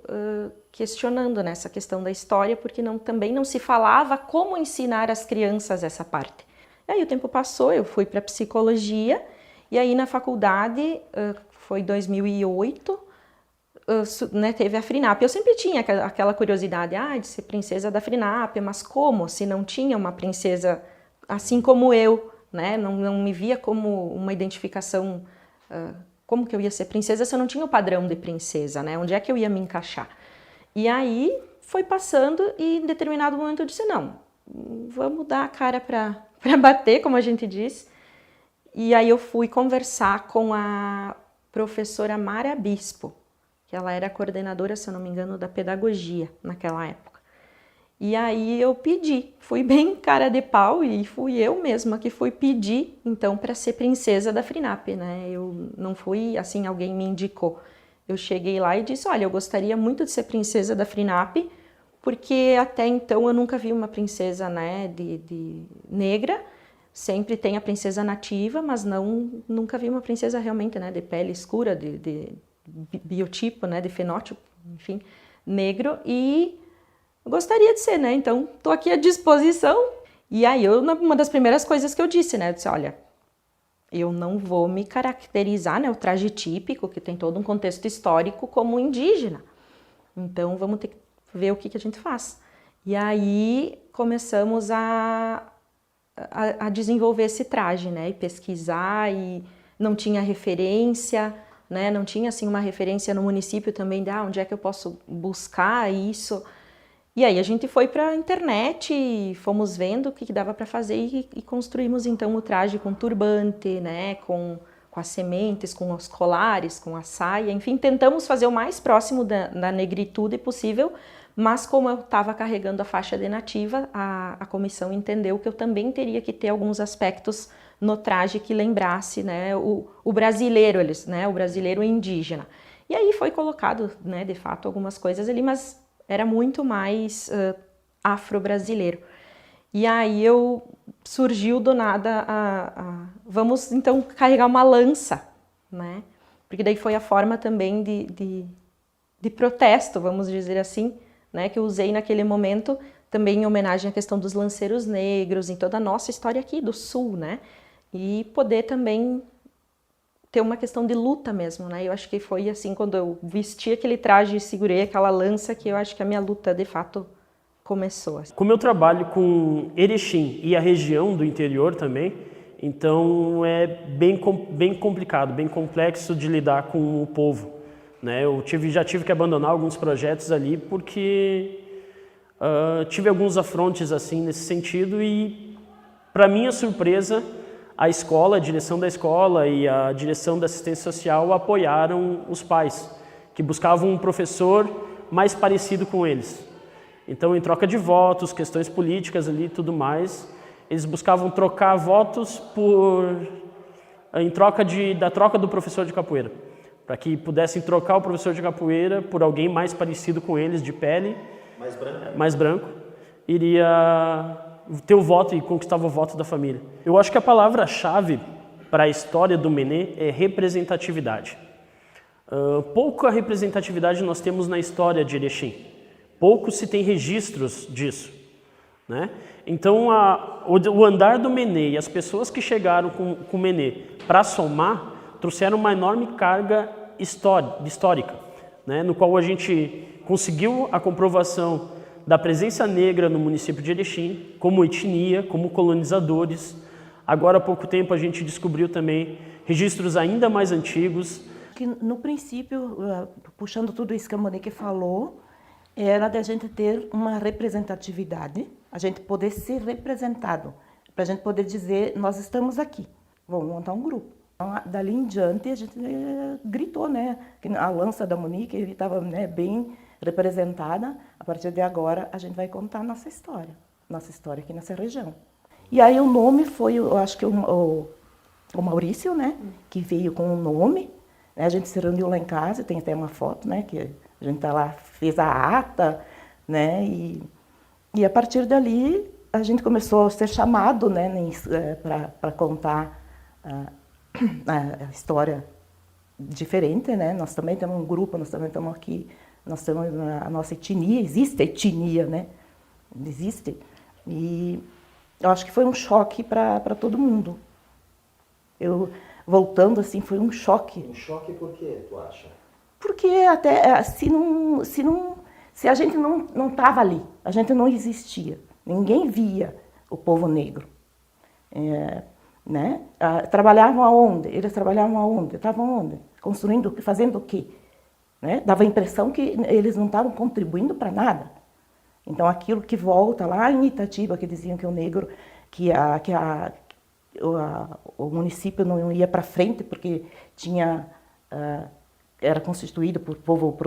questionando nessa questão da história, porque também não se falava como ensinar as crianças essa parte. E aí o tempo passou, eu fui para psicologia, e aí na faculdade, foi 2008, né, teve a FRINAP. Eu sempre tinha aquela curiosidade, de ser princesa da FRINAP, mas como? Se não tinha uma princesa assim como eu, né? Não me via como uma identificação, como que eu ia ser princesa se eu não tinha o padrão de princesa, né? Onde é que eu ia me encaixar? E aí foi passando e em determinado momento eu disse, não, vamos dar a cara para bater, como a gente diz. E aí eu fui conversar com a professora Mara Bispo, que ela era coordenadora, se eu não me engano, da pedagogia naquela época. E aí eu pedi, fui bem cara de pau e fui eu mesma que fui pedir, então, para ser princesa da FRINAP, né? Eu não fui, assim, alguém me indicou. Eu cheguei lá e disse, olha, eu gostaria muito de ser princesa da FRINAP, porque até então eu nunca vi uma princesa, né, de negra. Sempre tem a princesa nativa, mas nunca vi uma princesa realmente, né, de pele escura, de biotipo, né, de fenótipo, enfim, negro. E gostaria de ser, né? Então, estou aqui à disposição. E aí, uma das primeiras coisas que eu disse, né? Eu disse, olha, eu não vou me caracterizar, né? O traje típico, que tem todo um contexto histórico, como indígena. Então, vamos ter que ver o que a gente faz. E aí, começamos a desenvolver esse traje, né? E pesquisar, e não tinha referência, né? Não tinha, assim, uma referência no município também de onde é que eu posso buscar isso. E aí a gente foi para a internet e fomos vendo o que dava para fazer e construímos então o traje com turbante, né, com as sementes, com os colares, com a saia, enfim, tentamos fazer o mais próximo da negritude possível, mas como eu estava carregando a faixa de nativa, a comissão entendeu que eu também teria que ter alguns aspectos no traje que lembrasse, né, o brasileiro, né, o brasileiro indígena. E aí foi colocado, né, de fato, algumas coisas ali, mas era muito mais afro-brasileiro. E aí surgiu do nada vamos então carregar uma lança, né? Porque daí foi a forma também de protesto, vamos dizer assim, né? Que eu usei naquele momento também em homenagem à questão dos lanceiros negros, em toda a nossa história aqui do Sul, né? E poder também ter uma questão de luta mesmo, né? Eu acho que foi assim, quando eu vesti aquele traje e segurei aquela lança, que eu acho que a minha luta, de fato, começou. Como eu trabalho com Erechim e a região do interior também, então é bem complicado, bem complexo de lidar com o povo, né? Eu já tive que abandonar alguns projetos ali, porque tive alguns afrontes assim nesse sentido e, para minha surpresa, a escola, a direção da escola e a direção da assistência social apoiaram os pais, que buscavam um professor mais parecido com eles. Então, em troca de votos, questões políticas ali e tudo mais, eles buscavam trocar votos em troca da troca do professor de capoeira, para que pudessem trocar o professor de capoeira por alguém mais parecido com eles, de pele, mais branco, iria ter o voto e conquistava o voto da família. Eu acho que a palavra-chave para a história do Menê é representatividade. Pouca representatividade nós temos na história de Erechim. Pouco se tem registros disso, né? Então, o andar do Menê e as pessoas que chegaram com o Menê para somar, trouxeram uma enorme carga histórica, né? No qual a gente conseguiu a comprovação da presença negra no município de Erechim, como etnia, como colonizadores. Agora, há pouco tempo, a gente descobriu também registros ainda mais antigos. Que no princípio, puxando tudo isso que a Monique falou, era da gente ter uma representatividade, a gente poder ser representado, para a gente poder dizer, nós estamos aqui, vamos montar um grupo. Então, dali em diante, a gente gritou, né? Que a lança da Monique estava, né, bem representada. A partir de agora, a gente vai contar nossa história aqui nessa região. E aí o nome foi, eu acho que o Maurício, né, que veio com o nome, né, a gente se reuniu lá em casa, tem até uma foto, né, que a gente tá lá, fez a ata, né, e a partir dali a gente começou a ser chamado, né, para contar a história diferente, né, nós também temos um grupo, nós também estamos aqui. Nós temos a nossa etnia, existe a etnia, né? Existe. E eu acho que foi um choque para todo mundo. Voltando assim, foi um choque. Um choque por quê, tu acha? Porque até se a gente não estava ali, a gente não existia, ninguém via o povo negro. Né? Trabalhavam aonde? Eles trabalhavam aonde? Estavam onde? Construindo, fazendo o quê? Né? Dava a impressão que eles não estavam contribuindo para nada. Então, aquilo que volta lá em Itatiba, que diziam que o negro, o município não ia para frente porque era constituído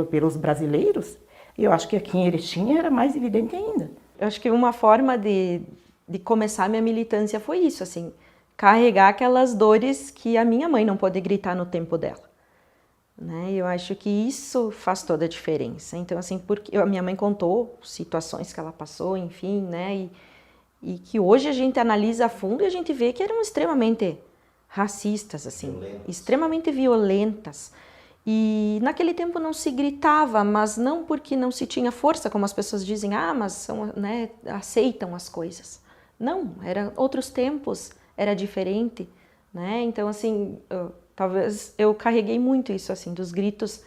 pelos brasileiros. E eu acho que aqui em Erechim era mais evidente ainda. Eu acho que uma forma de começar minha militância foi isso, assim, carregar aquelas dores que a minha mãe não pôde gritar no tempo dela. Né? Eu acho que isso faz toda a diferença. Então, assim, porque a minha mãe contou situações que ela passou, enfim, né? E que hoje a gente analisa a fundo e a gente vê que eram extremamente racistas, assim, extremamente violentas. E naquele tempo não se gritava, mas não porque não se tinha força, como as pessoas dizem, mas são, né, aceitam as coisas. Não, eram outros tempos, era diferente, né? Então, assim, talvez eu carreguei muito isso, assim, dos gritos,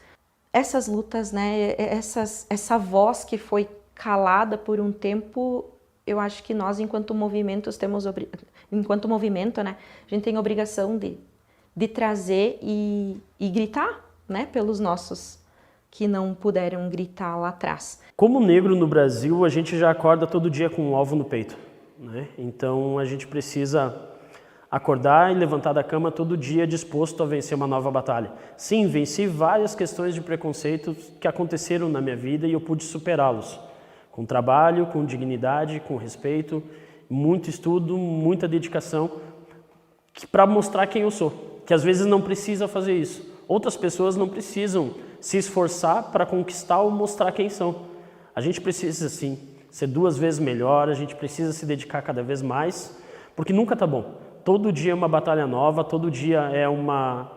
essas lutas, né, essa voz que foi calada por um tempo. Eu acho que nós, enquanto movimentos, enquanto movimento, né, a gente tem a obrigação de trazer e gritar, né, pelos nossos que não puderam gritar lá atrás. Como negro no Brasil, a gente já acorda todo dia com um alvo no peito, né? Então a gente precisa acordar e levantar da cama todo dia disposto a vencer uma nova batalha. Sim, venci várias questões de preconceito que aconteceram na minha vida e eu pude superá-los. Com trabalho, com dignidade, com respeito, muito estudo, muita dedicação, para mostrar quem eu sou. Que às vezes não precisa fazer isso. Outras pessoas não precisam se esforçar para conquistar ou mostrar quem são. A gente precisa, sim, ser 2 vezes melhor, a gente precisa se dedicar cada vez mais, porque nunca tá bom. Todo dia é uma batalha nova, todo dia é uma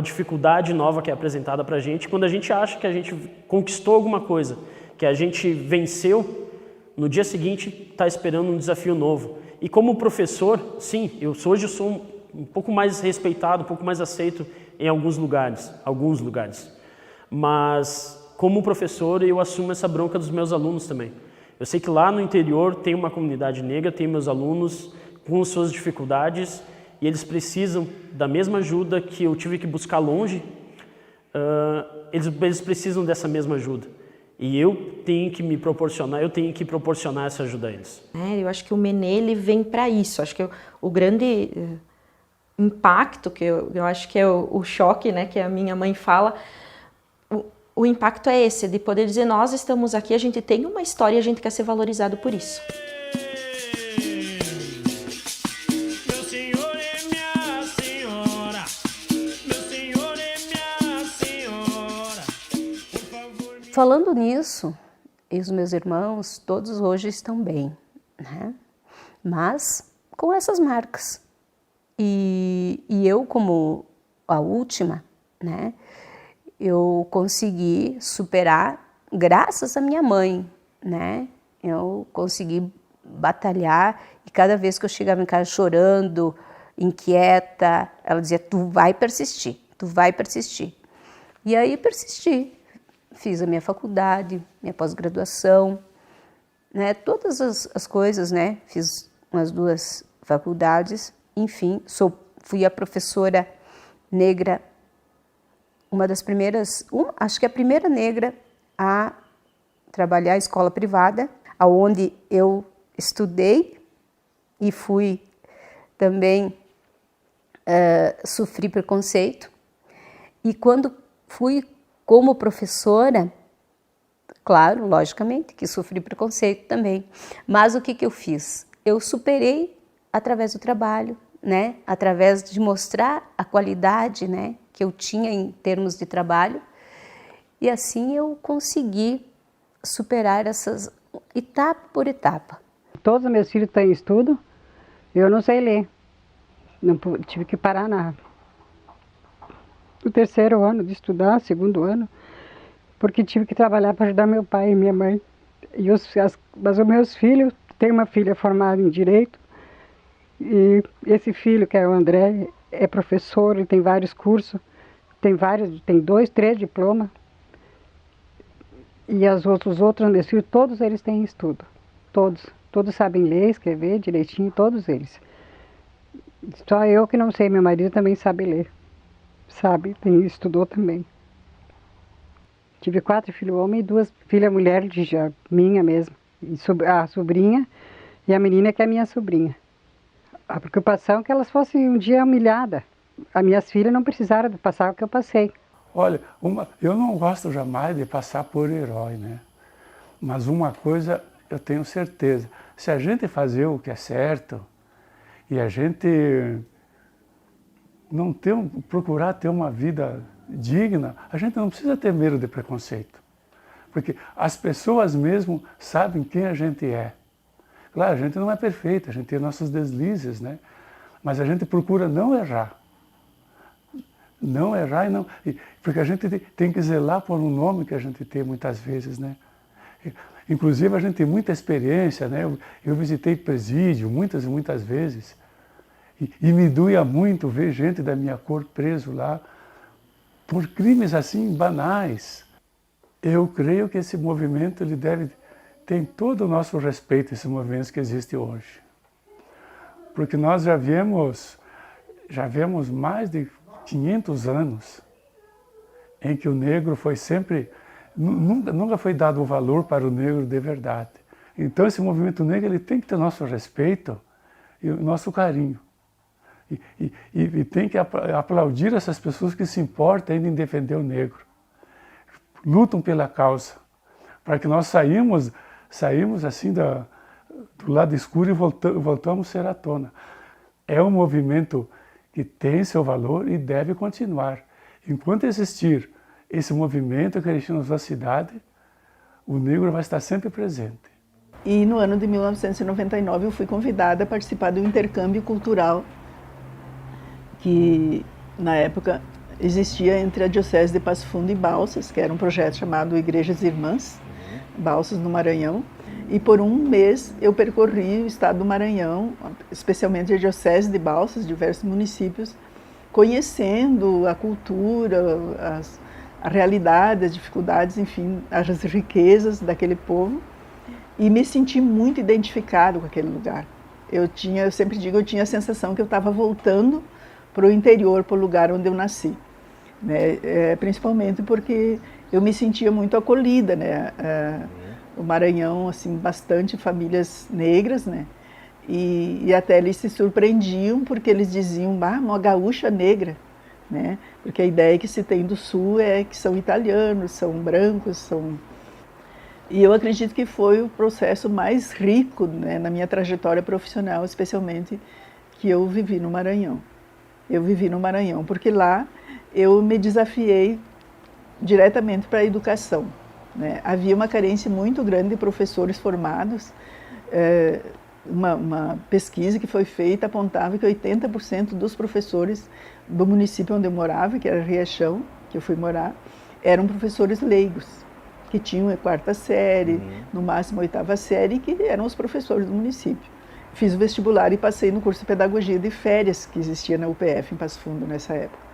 dificuldade nova que é apresentada para a gente. Quando a gente acha que a gente conquistou alguma coisa, que a gente venceu, no dia seguinte está esperando um desafio novo. E como professor, sim, hoje eu sou um pouco mais respeitado, um pouco mais aceito em alguns lugares. Mas como professor eu assumo essa bronca dos meus alunos também. Eu sei que lá no interior tem uma comunidade negra, tem meus alunos com suas dificuldades e eles precisam da mesma ajuda que eu tive que buscar longe, eles precisam dessa mesma ajuda. E eu tenho que proporcionar essa ajuda a eles. Eu acho que o Menê, ele vem para isso. Acho que o grande impacto, que eu acho que é o choque, né, que a minha mãe fala, o impacto é esse, de poder dizer, nós estamos aqui, a gente tem uma história e a gente quer ser valorizado por isso. Falando nisso, os meus irmãos, todos hoje estão bem, né? Mas com essas marcas. E eu, como a última, né? Eu consegui superar graças à minha mãe, né? Eu consegui batalhar e cada vez que eu chegava em casa chorando, inquieta, ela dizia, tu vai persistir. E aí persisti. Fiz a minha faculdade, minha pós-graduação, né? Todas as coisas, né? Fiz umas 2 faculdades, enfim, fui a professora negra, uma das primeiras, acho que a primeira negra a trabalhar em escola privada, aonde eu estudei e fui também sofri preconceito. E quando fui como professora, claro, logicamente, que sofri preconceito também. Mas o que eu fiz? Eu superei através do trabalho, né? Através de mostrar a qualidade, né, que eu tinha em termos de trabalho. E assim eu consegui superar essas etapa por etapa. Todos os meus filhos estão em estudo, eu não sei ler. Tive que parar no 3º ano de estudar, 2º ano, porque tive que trabalhar para ajudar meu pai e minha mãe. Mas os meus filhos, tem uma filha formada em Direito, e esse filho, que é o André, é professor e tem vários cursos, tem 2, 3 diplomas, e os outros meus filhos, todos eles têm estudo, todos sabem ler, escrever direitinho, todos eles. Só eu que não sei, meu marido também sabe ler. Estudou também. Tive 4 filhos homens e 2 filhas mulheres, minha mesmo. A sobrinha e a menina que é minha sobrinha. A preocupação é que elas fossem um dia humilhadas. As minhas filhas não precisaram de passar o que eu passei. Olha, eu não gosto jamais de passar por herói, né? Mas uma coisa eu tenho certeza, se a gente fazer o que é certo e a gente não procurar ter uma vida digna, a gente não precisa ter medo de preconceito. Porque as pessoas mesmo sabem quem a gente é. Claro, a gente não é perfeito, a gente tem nossos deslizes, né? Mas a gente procura não errar. Não errar porque a gente tem que zelar por um nome que a gente tem muitas vezes, né? Inclusive a gente tem muita experiência, né? Eu visitei presídio muitas e muitas vezes e me doía muito ver gente da minha cor preso lá por crimes assim banais. Eu creio que esse movimento tem todo o nosso respeito, esses movimentos que existem hoje. Porque nós já vemos mais de 500 anos em que o negro foi sempre, nunca foi dado o valor para o negro de verdade. Então esse movimento negro ele tem que ter nosso respeito e o nosso carinho. E tem que aplaudir essas pessoas que se importam ainda em defender o negro. Lutam pela causa, para que nós saímos assim do lado escuro e voltamos a ser à tona. É um movimento que tem seu valor e deve continuar. Enquanto existir esse movimento que na sua cidade, o negro vai estar sempre presente. E no ano de 1999 eu fui convidada a participar do intercâmbio cultural que na época existia entre a Diocese de Passo Fundo e Balsas, que era um projeto chamado Igrejas Irmãs, Balsas no Maranhão. E por um mês eu percorri o estado do Maranhão, especialmente a Diocese de Balsas, diversos municípios, conhecendo a cultura, a realidade, as dificuldades, enfim, as riquezas daquele povo. E me senti muito identificado com aquele lugar. Eu sempre digo, eu tinha a sensação que eu estava voltando para o interior, para o lugar onde eu nasci. Né? Principalmente porque eu me sentia muito acolhida, né? O Maranhão, assim, bastante famílias negras, né? E até eles se surpreendiam porque eles diziam, uma gaúcha negra, né? Porque a ideia que se tem do Sul é que são italianos, são brancos, E eu acredito que foi o processo mais rico, né, na minha trajetória profissional, especialmente, que eu vivi no Maranhão. Eu vivi no Maranhão, porque lá eu me desafiei diretamente para a educação. Né? Havia uma carência muito grande de professores formados. Uma pesquisa que foi feita apontava que 80% dos professores do município onde eu morava, que era Riachão, que eu fui morar, eram professores leigos, que tinham a 4ª série, no máximo a 8ª série, que eram os professores do município. Fiz o vestibular e passei no curso de pedagogia de férias, que existia na UPF em Passo Fundo nessa época.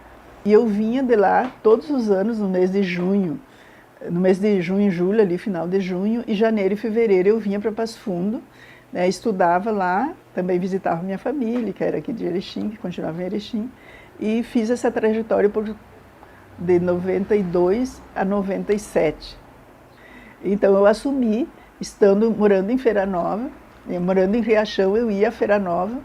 E eu vinha de lá todos os anos, no mês de junho, e julho, ali final de junho, e janeiro e fevereiro eu vinha para Passo Fundo, né, estudava lá, também visitava minha família, que era aqui de Erechim, que continuava em Erechim, e fiz essa trajetória de 92 a 97. Então eu assumi, morando em Feira Nova, morando em Riachão, eu ia à Feira Nova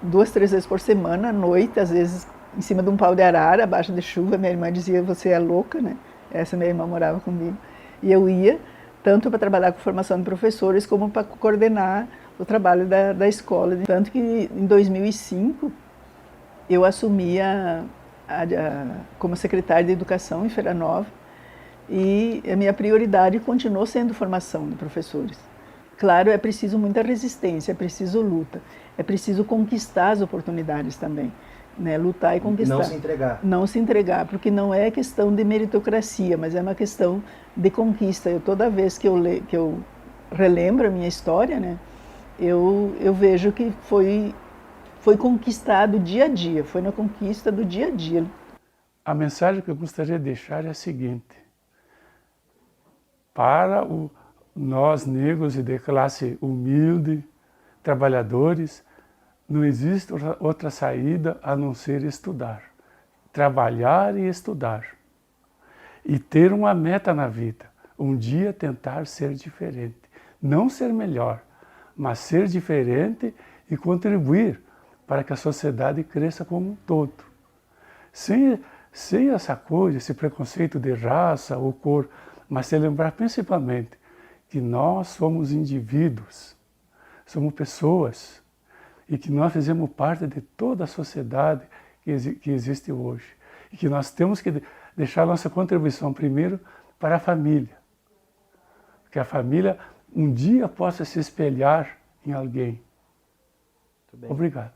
2, 3 vezes por semana, à noite, às vezes em cima de um pau de arara, abaixo de chuva. Minha irmã dizia, você é louca, né? Essa minha irmã morava comigo. E eu ia, tanto para trabalhar com formação de professores, como para coordenar o trabalho da escola. Tanto que em 2005, eu assumi como secretária de Educação em Feira Nova, e a minha prioridade continuou sendo formação de professores. Claro, é preciso muita resistência, é preciso luta, é preciso conquistar as oportunidades também, né? Lutar e conquistar. Não se entregar. Não se entregar, porque não é questão de meritocracia, mas é uma questão de conquista. Toda vez que eu relembro a minha história, né, eu vejo que foi conquistado dia a dia, foi na conquista do dia a dia. A mensagem que eu gostaria de deixar é a seguinte: para nós negros e de classe humilde, trabalhadores, não existe outra saída a não ser estudar. Trabalhar e estudar. E ter uma meta na vida. Um dia tentar ser diferente. Não ser melhor, mas ser diferente e contribuir para que a sociedade cresça como um todo. Sem essa coisa, esse preconceito de raça ou cor, mas se lembrar principalmente que nós somos indivíduos, somos pessoas, e que nós fazemos parte de toda a sociedade que existe hoje. E que nós temos que deixar nossa contribuição primeiro para a família. Que a família um dia possa se espelhar em alguém. Obrigado.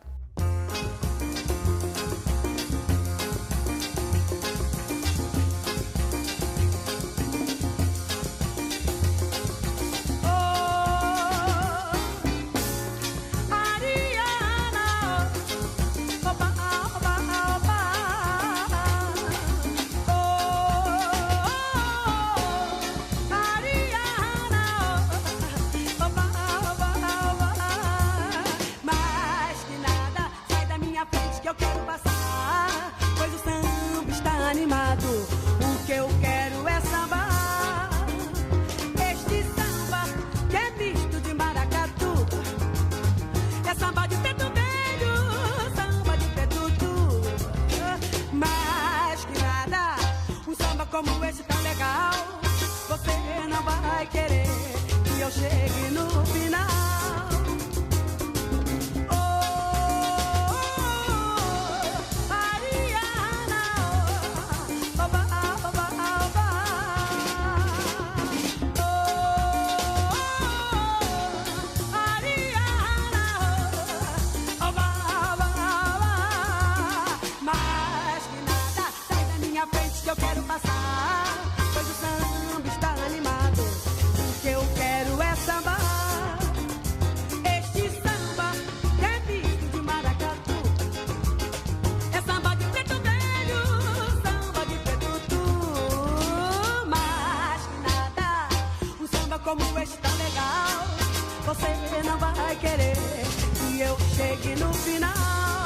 O que eu quero é sambar, este samba que é misto de maracatu, é samba de preto velho, samba de preto duro. Mais que nada, um samba como esse tão legal, você não vai querer que eu chegue no final. Eu quero passar, pois o samba está animado. O que eu quero é sambar, este samba que é misto de maracatu, é samba de preto velho, samba de preto tu. Mais que nada, um samba como este tão legal, você não vai querer que eu chegue no final.